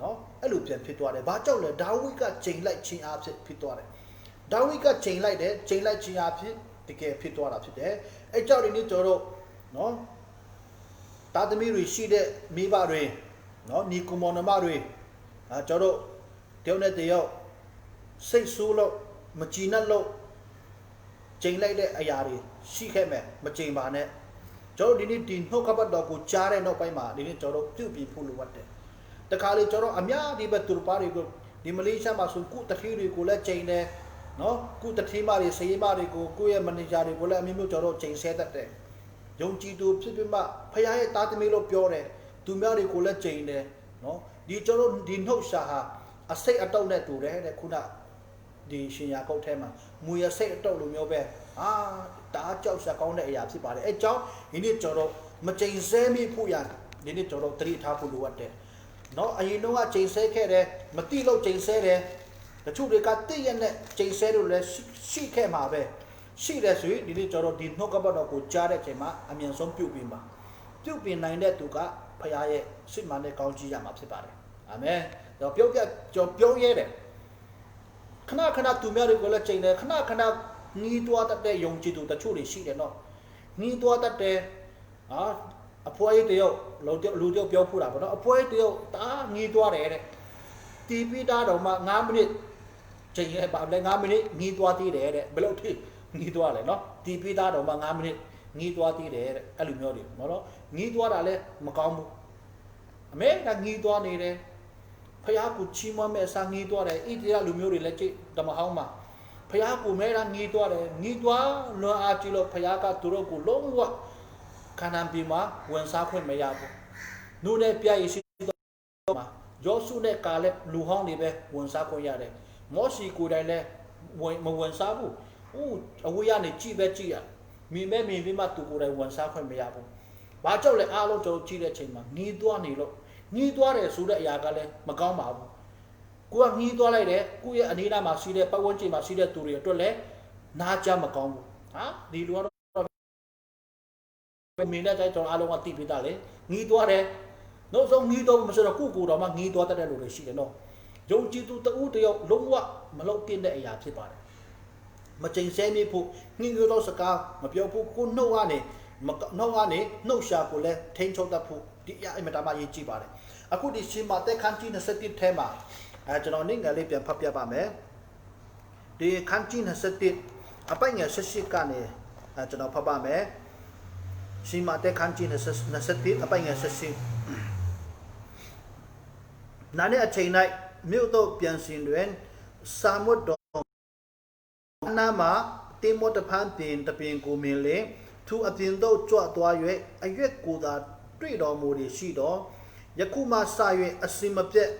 နော်အဲ့လိုပြန်ဖြစ်သွားတယ်ဘာကြောင့်လဲဒါဝိကချိန်လိုက်ခြင်းအဖြစ်သွားတယ်ဒါဝိကချိန်လိုက်ခြင်းအဖြစ်တကယ်ဖြစ်သွားတာဖြစ်တယ်အဲ့ကြောင့်ဒီနေ့ကျွန်တော်တို့နော်တာသမီတွေရှိတဲ့မိဘတွေနော်ညီကောင်မောင်နှမတွေကျွန်တော်တို့တယောက်နဲ့တယောက်စိတ်ဆိုးလို့မကြည်နပ်လို့ချိန်လိုက်တဲ့အရာတွေရှိခဲ့မယ်မချိန်ပါနဲ့ကျွန်တော်ဒီနေ့ဒီနှုတ်ကပတ်တော်ကိုကြားတဲ့နောက်ပိုင်းမှာဒီနေ့ကျွန်တော်တို့ပြုပြင်ဖို့လိုအပ်တယ်တခါလေကျွန်တော်အများဒီဘက်သူတို့ပါတွေကိုဒီမလေးရှားမှာဆိုကုတတိတွေကိုလည်းချိန်တယ်နော်ကုတတိမတွေစရေးမတွေကိုကိုယ့်ရဲ့မန်နေဂျာတွေကိုလည်းအမျိုးကျွန်တော်ချိန်ဆဲတတ်တယ်ယုံကြည်သူဖြစ်ပြီးမှဖခင်ရဲ့တာသမီလို့ပြောတယ်သူများတွေကိုလည်းချိန်တယ်နော်ဒီကျွန်တော်ဒီနှုတ်ရှာဟာအစိတ်အတုပ်နဲ့တူတယ်တဲ့ခုနဒီရှင်ယာကုတ်ထဲမှာမူရစိတ်အတုပ်လိုမျိုးပဲတားကြောက်စရာကောင်းတဲ့အရာဖြစ်ပါတယ်အဲကြောင့်ဒီနေ့ကျွန်တော်မချိန်ဆဲမိဖို့ရဒီနေ့ကျွန်တော်သတိထားဖို့လိုအပ်တယ်နော်အရင်တော့ချိန်ဆဲခဲ့တယ်မတိလို့ချိန်ဆဲတယ်တချို့တွေကတိရနဲ့ချိန်ဆဲလို့လည်းရှိခဲ့မှာပဲရှိတယ်ဆိုရင်ဒီနေ့ကျွန်တော်ဒီနှုတ်ကပတ်တော်ကိုကြားတဲ့အချိန်မှာအမြင်ဆုံးပြုတ်ပြင်ပါပြုတ်ပြင်နိုင်တဲ့သူကဖခင်ရဲ့စိတ်မှန်တဲ့ကောင်းကြီးရမှာဖြစ်ပါတယ်အာမင်တော့ပြောရဲတယ်ခဏသူများတွေကိုလည်းချိန်တယ်ခဏညီးသွားတတ်တဲ့ယုံကြည်သူတချို့တွေရှိတယ်နော်ညီးသွားတတ်တဲ့အဖွဲတယောက်လူတယောက်ပြောဖူးတာပေါ့နော်အဖွဲတယောက်ညီးသွားတယ်တဲ့တီးပြီးသားတော့မှ9မိနစ်ချိန်ရပါလဲ9မိနစ်ညီးသွားသေးတယ်တဲ့ဘယ်လိုထိညီးသွားလဲနော်တီးပြီးသားတော့မှ9မိနစ်ညီးသွားသေးတယ်တဲ့အဲ့လိုမျိုးတွေနော်ညီးသွားတာလည်းမကောင်းဘူးအမေကညီးသွားနေတယ်ဖယားကိုချီးမွမ်းမဲ့အစားညီးသွားတယ်ဣသရေလလူမျိုးတွေလည်းကြည့်ဓမ္မဟောင်းမှာဖယားကိုမဲတာညီးသွားတယ်ညီးသွားလွန်အားကြည့်လို့ဖယားကသူတို့ကိုလုံးဝခန္ဓာပြည်မှာဝင်စားခွင့်မရဘူးနုနဲ့ပြည့်ရှိတော့မှာယောဆုနဲ့ကာလက်လူဟောင်းတွေပဲဝင်စားခွင့်ရတယ်မောရှိကိုယ်တိုင်လည်းမဝင်စားဘူးအဝေးကနေကြည့်ပဲကြည့်ရမြင်ပြီးမှသူကိုယ်တိုင်ဝင်စားခွင့်မရဘူးဘာကြောင့်လဲအားလုံးကျွန်တော်ကြည့်တဲ့အချိန်မှာညီးသွားနေလို့ညီးသွားတယ်ဆိုတဲ့အရာကလည်းမကောင်းပါဘူးကိုကညီးသွားလိုက်တယ်ကိုယ့်ရဲ့အနေနဲ့မှာရှိတဲ့ပတ်ဝန်းကျင်မှာရှိတဲ့သူတွေအတွက်လည်းနားကြမကောင်းဘူးဒီလူကတော့မင်းနဲ့ကျွန်တော်အားလုံးကသိပြီးသားလေညီးသွားတယ်နောက်ဆုံးညီးတော့မဆိုတော့ကိုတော့မှညီးသွားတတ်တဲ့လူတွေရှိတယ်နော် ယုံကြည်သူတဦးတယောက်လုံးဝမလုပ်တင်တဲ့အရာဖြစ်ပါတယ်မချိန်ဆမိဖို့ငင်းကြောစကားမပြောဖို့ကိုနှုတ်ကနေနှုတ်ရှာကိုလည်းထိန်းချုပ်တတ်ဖို့ဒီအရာအမြဲတမ်းရေးကြည့်ပါတယ်အခုဒီရှင်မာသက်ခန်းကြီး27ထဲမှာကျွန်တော်နေ့ငယ်လေးပြန်ဖတ်ပြပါမယ်ဒီခန်းကြီး27အပိုင်ငယ်18ကနေကျွန်တော်ဖတ်ပါမယ်ရှင်မာသက်ခန်းကြီး27အပိုင်ငယ်18နာနဲ့အချိန်၌မြို့သို့ပြန်စဉ်တွင်စာမွတ်တော်နာမှာတင်မောတဖန်ပင်တပင်ကိုမြင်လေသူအပြင်သို့ကြွသွား၍အရွက်ကိုသာတွေ့တော်မူသည်ရှိတော်ယခုမှစ၍အစင်မပြတ်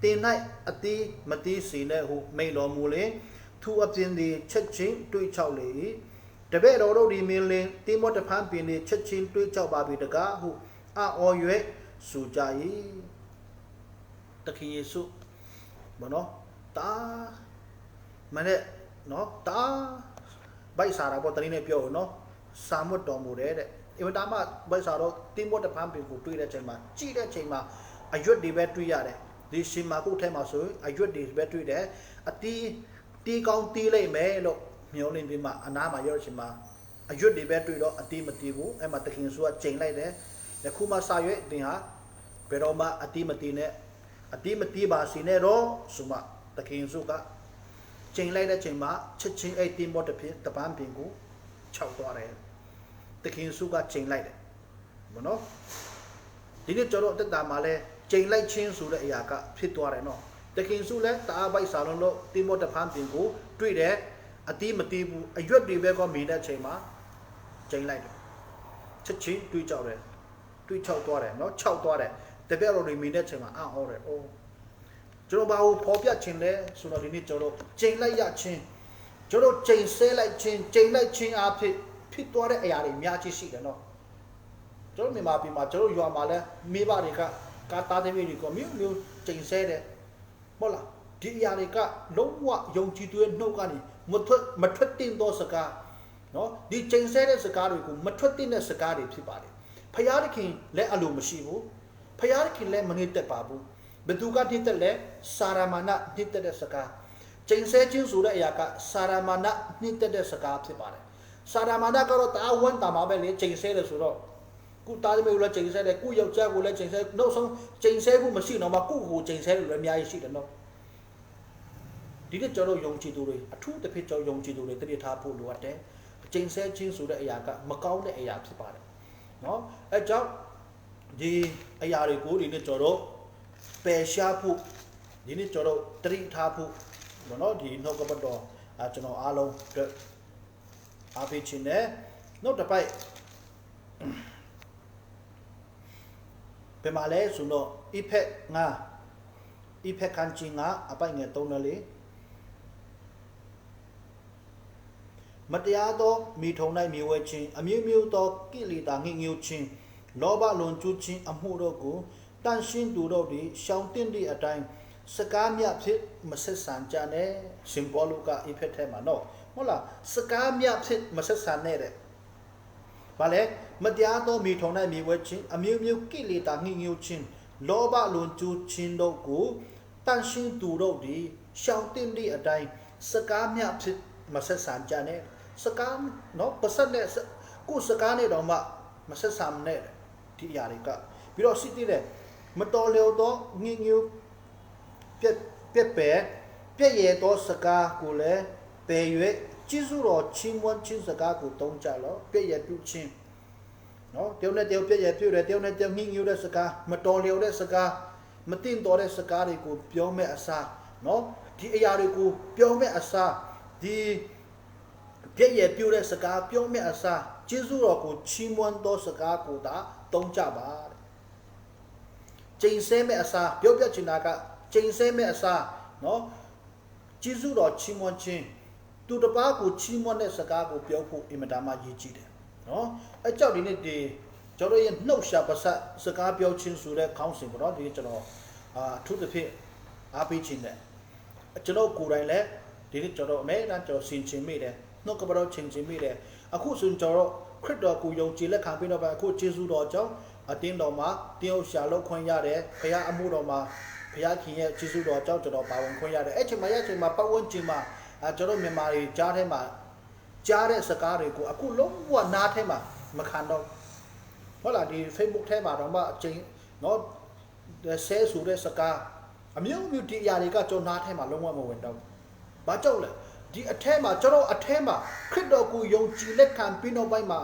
တင်၌အတိမတိစီနဲ့ဟုမိန်တော်မူလေသူအပြင်သည်ချက်ချင်းတွေ့ချောက်လေ၏တပည့်တော်တို့ဒီမြင်လေတင်မောတဖန်ပင်သည်ချက်ချင်းတွေ့ချောက်ပါပြီတကားဟုအော်၍ဆိုကြ၏တခင်ယေရှုဘောနော်တာမနဲ့နော်တာဘိုက်စာရာပေါ်တရင်းနဲ့ပြောဦးနော်စာမွတ်တော်မူတယ်တဲ့အင်မတားမှဘိုက်စာတော့တင်မောတဖန်ပင်ကိုတွေ့တဲ့ချိန်မှာကြည့်တဲ့ချိန်မှာအရွက်တွေပဲတွေ့ရတယ်ဒီရှင်မာကုထဲမှာဆိုအရွက်တွေပဲတွေ့တယ်အတီးကောင်းတီးလိုက်မယ်လို့မျောလင်းပြီးမှအနားမှာရောက်ချိန်မှာအရွက်တွေပဲတွေ့တော့အတီးမတီးဘူးအဲ့မှာတခင်ယေရှုကချိန်လိုက်တယ်ယခုမှစရွက်တင်ဟာဘယ်တော့မှအတီးမတီးနဲ့အတီးမတီးပါစီနဲ့တော့ဆိုမှတခင်ယေရှုကချိန်လိုက်တဲ့ချိန်မှာချက်ချင်းအဲ့တင်မောတဖြစ်တပန်းပင်ကိုခြောက်သွားတယ်တခင်ယေရှုကချိန်လိုက်တယ်မနော်ဒီနေ့ကျွန်တော်အသက်တာမှာလဲချိန်လိုက်ချင်းဆိုတဲ့အရာကဖြစ်သွားတယ်နော်တခင်ယေရှုလဲတအားပိုက်စာလုံးလို့တင်မောတပန်းပင်ကိုတွေ့တယ်အတီးမတီးဘူးအရွက်တွေပဲကောမြင်တဲ့ချိန်မှာချိန်လိုက်တယ်ချက်ချင်းတွေးကြောက်တယ်တွေးချောက်သွားတယ်နော်ခြောက်သွားတယ်တပည့်တော်တွေမြင်တဲ့ချိန်မှာအော်တယ်အိုးကျွန်တော်ဘာကိုဖော်ပြခြင်းလဲဆိုတော့ဒီနေ့ကျွန်တော်ချိန်လိုက်ရခြင်းကျွန်တော်ချိန်ဆဲလိုက်ခြင်းချိန်လိုက်ခြင်းအဖြစ်သွားတဲ့အရာတွေအများကြီးရှိတယ်နော်ကျွန်တော်မြန်မာပြည်မှာကျွန်တော်ရွာမှာလဲမိဘတွေကကာတာသမီးတွေကမျိုးချိန်ဆဲတယ်ဟုတ်လားဒီအရာတွေကလုံးဝယုံကြည်သူရဲ့နှုတ်ကနေမထွက်တင်သောစကားနော်ဒီချိန်ဆဲတဲ့စကားတွေကိုမထွက်တင်တဲ့စကားတွေဖြစ်ပါတယ်ဖယားသခင်လည်းအလိုမရှိဘူးဖယားသခင်လည်းမနစ်သက်ပါဘူးဘယ်သူကနှစ်သက်လဲစာရမဏနှစ်သက်တဲ့စကားချိန်ဆဲခြင်းဆိုတဲ့အရာကစာရမဏနှစ်သက်တဲ့စကားဖြစ်ပါတယ်စာရမဏကတော့တာဝန်တာမှာပဲလေချိန်ဆဲတယ်ဆိုတော့ကုတာသမီးကိုလည်းချိန်ဆဲတယ်ကုယောက်ျားကိုလည်းချိန်ဆဲနောက်ဆုံးချိန်ဆဲဖို့မရှိတော့မှကုကိုချိန်ဆဲလို့လည်းအများကြီးရှိတယ်နော်ဒီနေ့ကျွန်တော်ယုံကြည်သူတွေအထူးတစ်ဖြစ်ကျွန်တော်ယုံကြည်သူတွေတတိထားဖို့လိုအပ်တယ်ချိန်ဆဲခြင်းဆိုတဲ့အရာကမကောင်းတဲ့အရာဖြစ်ပါတယ်နော်အဲကြောင့်ဒီအရာတွေကိုဒီနေ့ကျွန်တော်ပယ်ရှားဖို့ဒီနေ့ကျွန်တော်တတိထားဖို့ဘောနော်ဒီနှုတ်ကပတ်တော်ကျွန်တော်အားလုံးအတွက်အားပေးခြင်းနဲ့နှုတ်တစ်ပိုက်ပြန်မလဲဆိုတော့ effect 5 effect ခန်းကြီး5အပိုင်ငယ်3နဲ့လေမတရားသောမိထုံ၌မြေဝဲခြင်းအမျိုးမျိုးသောကိလေသာငြိငြိုခြင်းလောဘလွန်ကျူးခြင်းအမှုတို့ကိုတန်ရှင်းသူတို့သည်ရှောင်တင်သည့်အတိုင်းစကားမြဖြစ်မဆက်ဆံကြနဲ့ရှင်ဘောလုက effect ထဲမှာနော်ဟုတ်လားစကားမြဖြစ်မဆက်ဆံနဲ့တဲ့ဘာလဲမတရားသောမိထုံ၌မြေဝဲခြင်းအမျိုးမျိုးကိလေသာငြိငြိုခြင်းလောဘလွန်ကျူးခြင်းတို့ကိုတန်ရှင်းသူတို့သည်ရှောင်တင်သည့်အတိုင်းစကားမြဖြစ်မဆက်ဆံကြနဲ့စကားနော်ပစက်နဲ့ကိုစကားနဲ့တော့မှမဆက်ဆံနဲ့ဒီအရာတွေကပြီးတော့စစ်တည်တဲ့မတော်လျော်သောငြိငြိုပြက်ရဲသောစကားကိုလည်းပယ်၍ကျေးဇူးတော်ချီးမွမ်းခြင်းစကားကိုတုံးကြလောပြည့်ရပြုခြင်းနော်တယောက်နဲ့တယောက်ပြည့်ရပြုတယ်တယောက်နဲ့တယောက်ငြိငြိုတဲ့စကားမတော်လျော်တဲ့စကားမတင်တော်တဲ့စကားတွေကိုပြောမဲ့အစားနော်ဒီအရာတွေကိုပြောမဲ့အစားဒီပြည့်ရပြုတဲ့စကားပြောမဲ့အစားကျေးဇူးတော်ကိုချီးမွမ်းသောစကားကိုသာတုံးကြပါတဲ့ချိန်ဆမဲ့အစားပြောပြချင်တာကချိန်ဆမဲ့အစားနော်ကျေးဇူးတော်ချီးမွမ်းခြင်းသူတစ်ပါးကိုချီးမွမ်းတဲ့စကားကိုပြောဖို့အင်မတန်မှရည်ကြည်တယ်နော်အဲကြောင့်ဒီနေ့ဒီကျွန်တော်ရဲ့နှုတ်ရှာပါဆက်စကားပြောခြင်းဆိုတဲ့ခေါင်းစဉ်ပေါ့နော်ဒီကျွန်တော်အထူးသဖြင့်အားပေးခြင်းနဲ့ကျွန်တော်ကိုယ်တိုင်လည်းဒီနေ့ကျွန်တော်အမေတန်းကျွန်တော်ဆင်ခြင်မိတယ်နှုတ်ကပတော်ဆင်ခြင်မိတယ်အခုဆိုရင်ကျွန်တော်ခရစ်တော်ကိုယုံကြည်လက်ခံပြီးတော့အခုကျေးဇူးတော်ကြောင့်အတင်းတော်မှာတင်းဥရှာလောက်ခွင့်ရတယ်ဘုရားအမှုတော်မှာဘ ဖျားခင်ရဲ့ကျေးဇူးတော်ကြောင့်ကျွန်တော်ပါဝင်ခွင့်ရတယ်အဲ့ချိန်မှာပတ်ဝန်းကျင်မှာကျွန်တော်မြန်မာတွေကြားထဲမှာကြားတဲ့စကားတွေကိုအခုလုံးဝနားထဲမှာမခံတော့ဟုတ်လားဒီ Facebook ထဲမှာတော့မှအချိန်နော်ဆဲဆိုတဲ့စကားအမျိုးမျိုးဒီအရာတွေကကျွန်တော်နားထဲမှာလုံးဝမဝင်တော့ဘာကြောင့်လဲဒီအထဲမှာကျွန်တော်အထဲမှာခရစ်တော်ကိုယုံကြည်လက်ခံပြီးနောက်ပိုင်းမှာ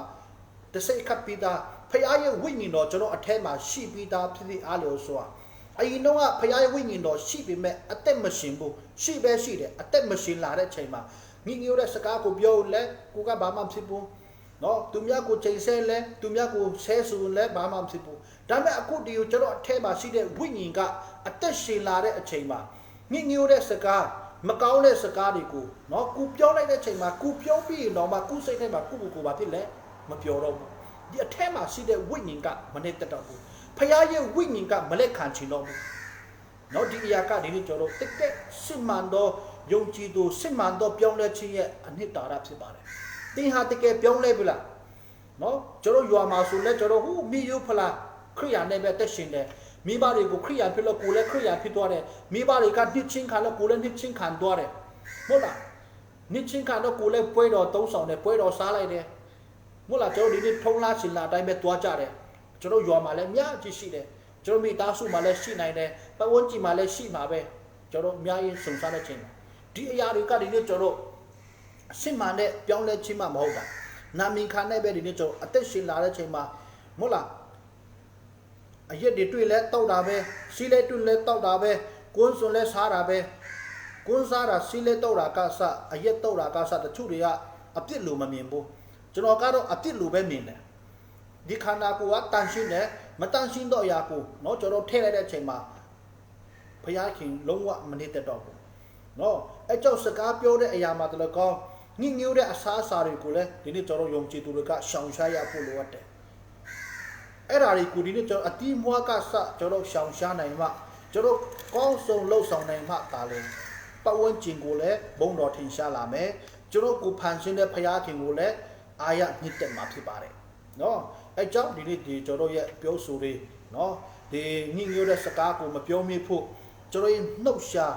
တစိတ်ခတ်ပြီးသားဖခင်ရဲ့ဝိညာဉ်တော်ကျွန်တော်အထဲမှာရှိပြီးသားဖြစ်သည့်အားလျော်စွာအရင်တော့ဖခင်ရဲ့ဝိညာဉ်တော်ရှိပေမဲ့အသက်မရှင်ဘူးရှိပဲရှိတယ်အသက်မရှင်လာတဲ့ချိန်မှာငိငိုတဲ့စကားကိုပြောလဲကိုကဘာမှမဖြစ်ဘူးနော်သူများကိုချိန်ဆဲလဲသူများကိုဆဲဆူလဲဘာမှမဖြစ်ဘူးဒါပေမဲ့အခုဒီကိုကျွန်တော်အထဲမှာရှိတဲ့ဝိညာဉ်ကအသက်ရှင်လာတဲ့အချိန်မှာငိငိုတဲ့စကားမကောင်းတဲ့စကားတွေကိုနော်ကိုပြောလိုက်တဲ့ချိန်မှာကိုပြောပြီးတော့မှကိုစိတ်ထဲမှာကိုဘာဖြစ်လဲမပြောတော့ဘူးဒီအထဲမှာရှိတဲ့ဝိညာဉ်ကမနေတတ်တော့ဘူးဖခင်ရဲ့ဝိညာဉ်ကမလက်ခံချင်တော့ဘူးနော်ဒီအရာကဒီနေ့ကျွန်တော်တက်စစ်မှန်သောယုံကြည်သူစစ်မှန်သောပြောင်းလဲခြင်းရဲ့အနှစ်သာရဖြစ်ပါတယ်သင်ဟာတကယ်ပြောင်းလဲပြီလားနော်ကျွန်တော်ရွာမှာဆိုလဲကျွန်တော်ဟိုမိယုဖလားခရိယာနဲ့ပဲတက်ရှင်တယ်မိဘတွေကိုခရိယာဖြစ်လို့ကိုယ်လည်းခရိယာဖြစ်သွားတယ်မိဘတွေကနှစ်ချင်းခံလို့ကိုယ်လည်းနှစ်ချင်းခံသွားတယ်ဟုတ်လားနှစ်ချင်းခံတော့ကိုယ်လည်းပွဲတော်သုံးဆောင်တယ်ပွဲတော်စားလိုက်တယ်ဟုတ်လားကျွန်တော်ဒီနေ့ထုံးလားရှင်လာအတိုင်းပဲသွားကြတယ်ကျွန်တော်ရွာမှာလည်းအများကြီးရှိတယ်ကျွန်တော်မိသားစုမှာလည်းရှိနိုင်တယ်ပတ်ဝန်းကျင်မှာလည်းရှိမှာပဲကျွန်တော်အများကြီးစုံစမ်းတဲ့ချိန်ဒီအရာတွေကဒီနေ့ကျွန်တော်အစစ်မှန်တဲ့ပြောင်းလဲခြင်းမှမဟုတ်တာနာမည်ခံနဲ့ပဲဒီနေ့ကျွန်တော်အသက်ရှင်လာတဲ့ချိန်မှာမဟုတ်လားအရက်တွေတွေ့လဲတောက်တာပဲစီးလဲတွေ့လဲတောက်တာပဲကွန်းစွန်လဲစားတာပဲကွန်းစားတာစီးလဲတောက်တာကစအရက်တောက်တာကစတချို့တွေကအပြစ်လို့မမြင်ဘူးကျွန်တော်ကတော့အပြစ်လို့ပဲမြင်တယ်ဒီခန္ဓာကိုယ်ကတန်ရှင်းတယ်မတန်ရှင်းတော့အရာကိုเนาะကျွန်တော်ထည့်လိုက်တဲ့အချိန်မှာဘုရားခင်လုံးဝမနေတတ်တော့ဘူးเนาะအဲကြောင့်စကားပြောတဲ့အရာမှာတလကောင်းညှိညိုးတဲ့အစားအစာတွေကိုလည်းဒီနေ့ကျွန်တော်ယုံကြည်သူတွေကရှောင်ရှားရဖို့လိုအပ်တယ်အဲ့ဒါတွေကိုဒီနေ့ကျွန်တော်အတိမွားကစကျွန်တော်ရှောင်ရှားနိုင်မှကျွန်တော်ကောင်းဆုံးလှုပ်ဆောင်နိုင်မှဒါလည်းပတ်ဝန်းကျင်ကိုလည်းဘုံတော်ထင်ရှားလာမယ်ကျွန်တော်ကိုဖန်ဆင်းတဲ့ဘုရားခင်ကိုလည်းအာရညစ်တက်မှာဖြစ်ပါတယ်နော်အဲကြောင့်ဒီနေ့ဒီကျွန်တော်ရဲ့ပြောဆိုတွေနော်ဒီညှိညိုးတဲ့စကားကိုမပြောမိဖို့ကျွန်တော်ရဲ့နှုတ်ရှာ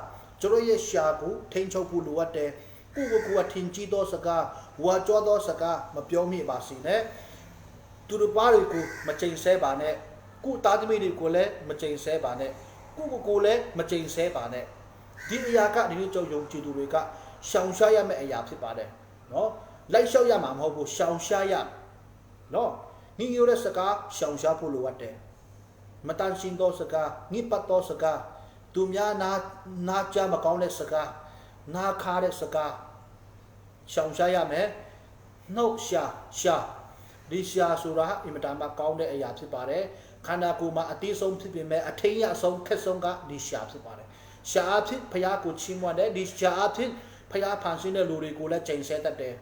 ကျွန်တော်ရဲ့ရှာကိုထိန်းချုပ်ဖို့လိုအပ်တယ်ကိုအထင်ကြီးသောစကားဝါကြောသောစကားမပြောမိပါစေနဲ့သူတို့ဘာတွေကိုမချိန်ဆပါနဲ့ကိုသားသမီးတွေကိုလည်းမချိန်ဆပါနဲ့ကိုလည်းမချိန်ဆပါနဲ့ဒီအရာကဒီနေ့ကျွန်တော်ယုံကြည်သူတွေကရှောင်ရှားရမယ့်အရာဖြစ်ပါတယ်နော်လိုက်လျှောက်ရမှာမဟုတ်ဘူးရှောင်ရှားရနော်ညညိုတဲ့စကားရှောင်ရှားဖို့လိုအပ်တယ်မတန်ရှင်းသောစကားညစ်ပတ်သောစကားသူများနာကြမကောင်းတဲ့စကားနာခါတဲ့စကားရှောင်ရှားရမယ်နှုတ်ရှာဒီရှာဆိုတာအင်မတန်မှကောင်းတဲ့အရာဖြစ်ပါတယ်ခန္ဓာကိုယ်မှာအသေးဆုံးဖြစ်ပေမဲ့အထိတ်ရဆုံးခက်ဆုံးကဒီရှာဖြစ်ပါတယ်ရှာအဖြစ်ဖျားကိုချီးမွမ်းတယ်ဒီရှာအဖြစ်ဖျားဖန်ဆင်းတဲ့လူတွေကိုလည်းချိန်ဆတတ်တယ်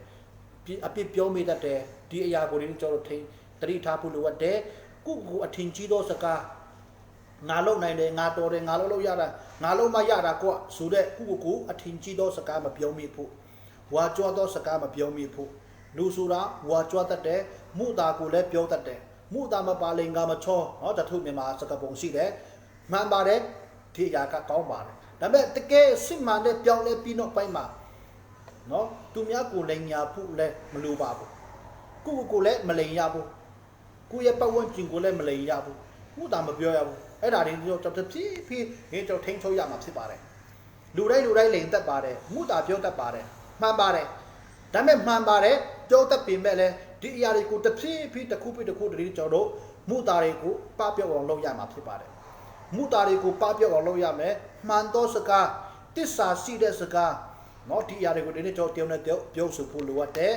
အပြစ်ပြောမိတတ်တယ်ဒီအရာကိုလည်းကျွန်တော်ထိတတိထားဖို့လိုအပ်တယ်ကိုအထင်ကြီးသောစကားငါလုံနိုင်တယ်ငါတော်တယ်ငါလို့ရတာငါလုံးမရတာကွဆိုတဲ့ကိုအထင်ကြီးသောစကားမပြောမိဖို့ဝါကြွားသောစကားမပြောမိဖို့လူဆိုတာဝါကြွားတတ်တယ်မုတာကိုလည်းပြောတတ်တယ်မုတာမပါလင်ကမချောเนาะတထုမြန်မာစကားပုံရှိတယ်မှန်ပါတယ်ဒီအရာကကောင်းပါတယ်ဒါပေမဲ့တကယ်စစ်မှန်တဲ့ပြောင်းလဲပြီးတော့ပိုင်းမှာเนาะသူများကိုလိန်ညာဖို့လည်းမလိုပါဘူးကိုလည်းမလိန်ရဘူးကိုရဲ့ပတ်ဝန်းကျင်ကိုလည်းမလိန်ရဘူးမုတာမပြောရဘူးအဲ့ဒါတွေကျွန်တော်ဖြည်းဖြည်းကျွန်တော်ထိန်းချုပ်ရမှာဖြစ်ပါတယ်လူတိုင်းလိန်တတ်ပါတယ်မုတာပြောတတ်ပါတယ်မှန်ပါတယ်ဒါပေမဲ့မှန်ပါတယ်ပြောတတ်ပေမဲ့လည်းဒီအရာတွေကိုတစ်ဖြည်းဖြည်းတစ်ခုပြီးတစ်ခုတည်းကျွန်တော်တို့မုတာတွေကိုပပျောက်အောင်လုပ်ရမှာဖြစ်ပါတယ်မုတာတွေကိုပပျောက်အောင်လုပ်ရမယ်မှန်သောစကားတစ္ဆာရှိတဲ့စကားเนาะဒီအရာတွေကိုဒီနေ့ကျွန်တော်တယောက်နဲ့တယောက်ပြောဆိုဖို့လိုအပ်တယ်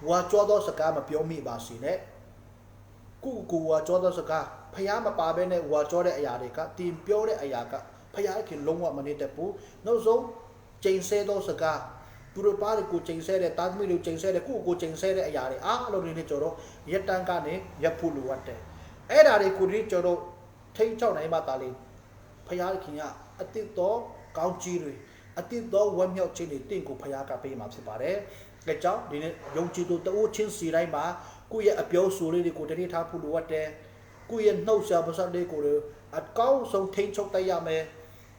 ဝါကြောသောစကားမပြောမိပါစေနဲ့ကိုဝါကြောသောစကားဖျားမပါဘဲနဲ့ဝါကြောတဲ့အရာတွေကတင်ပြောတဲ့အရာကဖျားခင်လုံးဝမနေတတ်ဘူးနောက်ဆုံးချိန်ဆသောစကားသူတို့ပါကိုချိန်ဆတဲ့တာသမီးတို့ချိန်ဆတဲ့ကိုချိန်ဆတဲ့အရာတွေအားလုံးတွေနဲ့ကျွန်တော်ရက်တန်းကနေရပ်ဖို့လိုအပ်တယ်အဲ့ဒါတွေကိုဒီကျွန်တော်ထိန်းချုပ်နိုင်မှတာလေဖျားခင်ကအတိတ်သောကောင်းကြီးတွေအတိတ်သောဝမ်းမြောက်ခြင်းတွေတင့်ကိုဖျားကပေးမှာဖြစ်ပါတယ်။ဒါကြောင့်ဒီနေ့ယုံကြည်သူတဦးချင်းစီတိုင်းမှာကိုယ့်ရဲ့အပြောဆိုလေးတွေကိုတတိထားဖို့လိုအပ်တယ်။ကိုယ့်ရဲ့နှုတ်ဆက်ပါးစပ်လေးကို အကောင်းဆုံးထိန်းချုပ်တတ်ရမယ်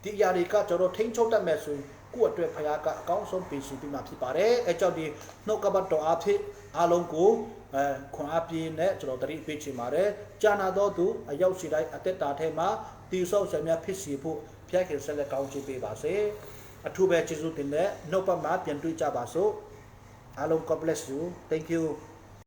ဒီအရာတွေကကျွန်တော်ထိန်းချုပ်တတ်မယ်ဆိုရင်ကိုယ့်အတွက်ဖခင်ကအကောင်းဆုံးပြင်ဆင်ပေးမှာဖြစ်ပါတယ်အဲကြောင့်ဒီနှုတ်ကပတ်တော်အဖြစ်အားလုံးကိုခွန်အားပြင်းနဲ့ကျွန်တော်တတိပေးချင်ပါတယ်ကြာနာတော်သူအရောက်စီတိုင်းအသက်တာထဲမှာတိဆောက်ဆံများဖြစ်စီဖို့ဖခင်ဆက်လက်ကောင်းချီးပေးပါစေအထူးပဲကျေးဇူးတင်တဲ့နှုတ်ပတ်မှာပြန်တွေ့ကြပါစို့အားလုံး God bless you thank you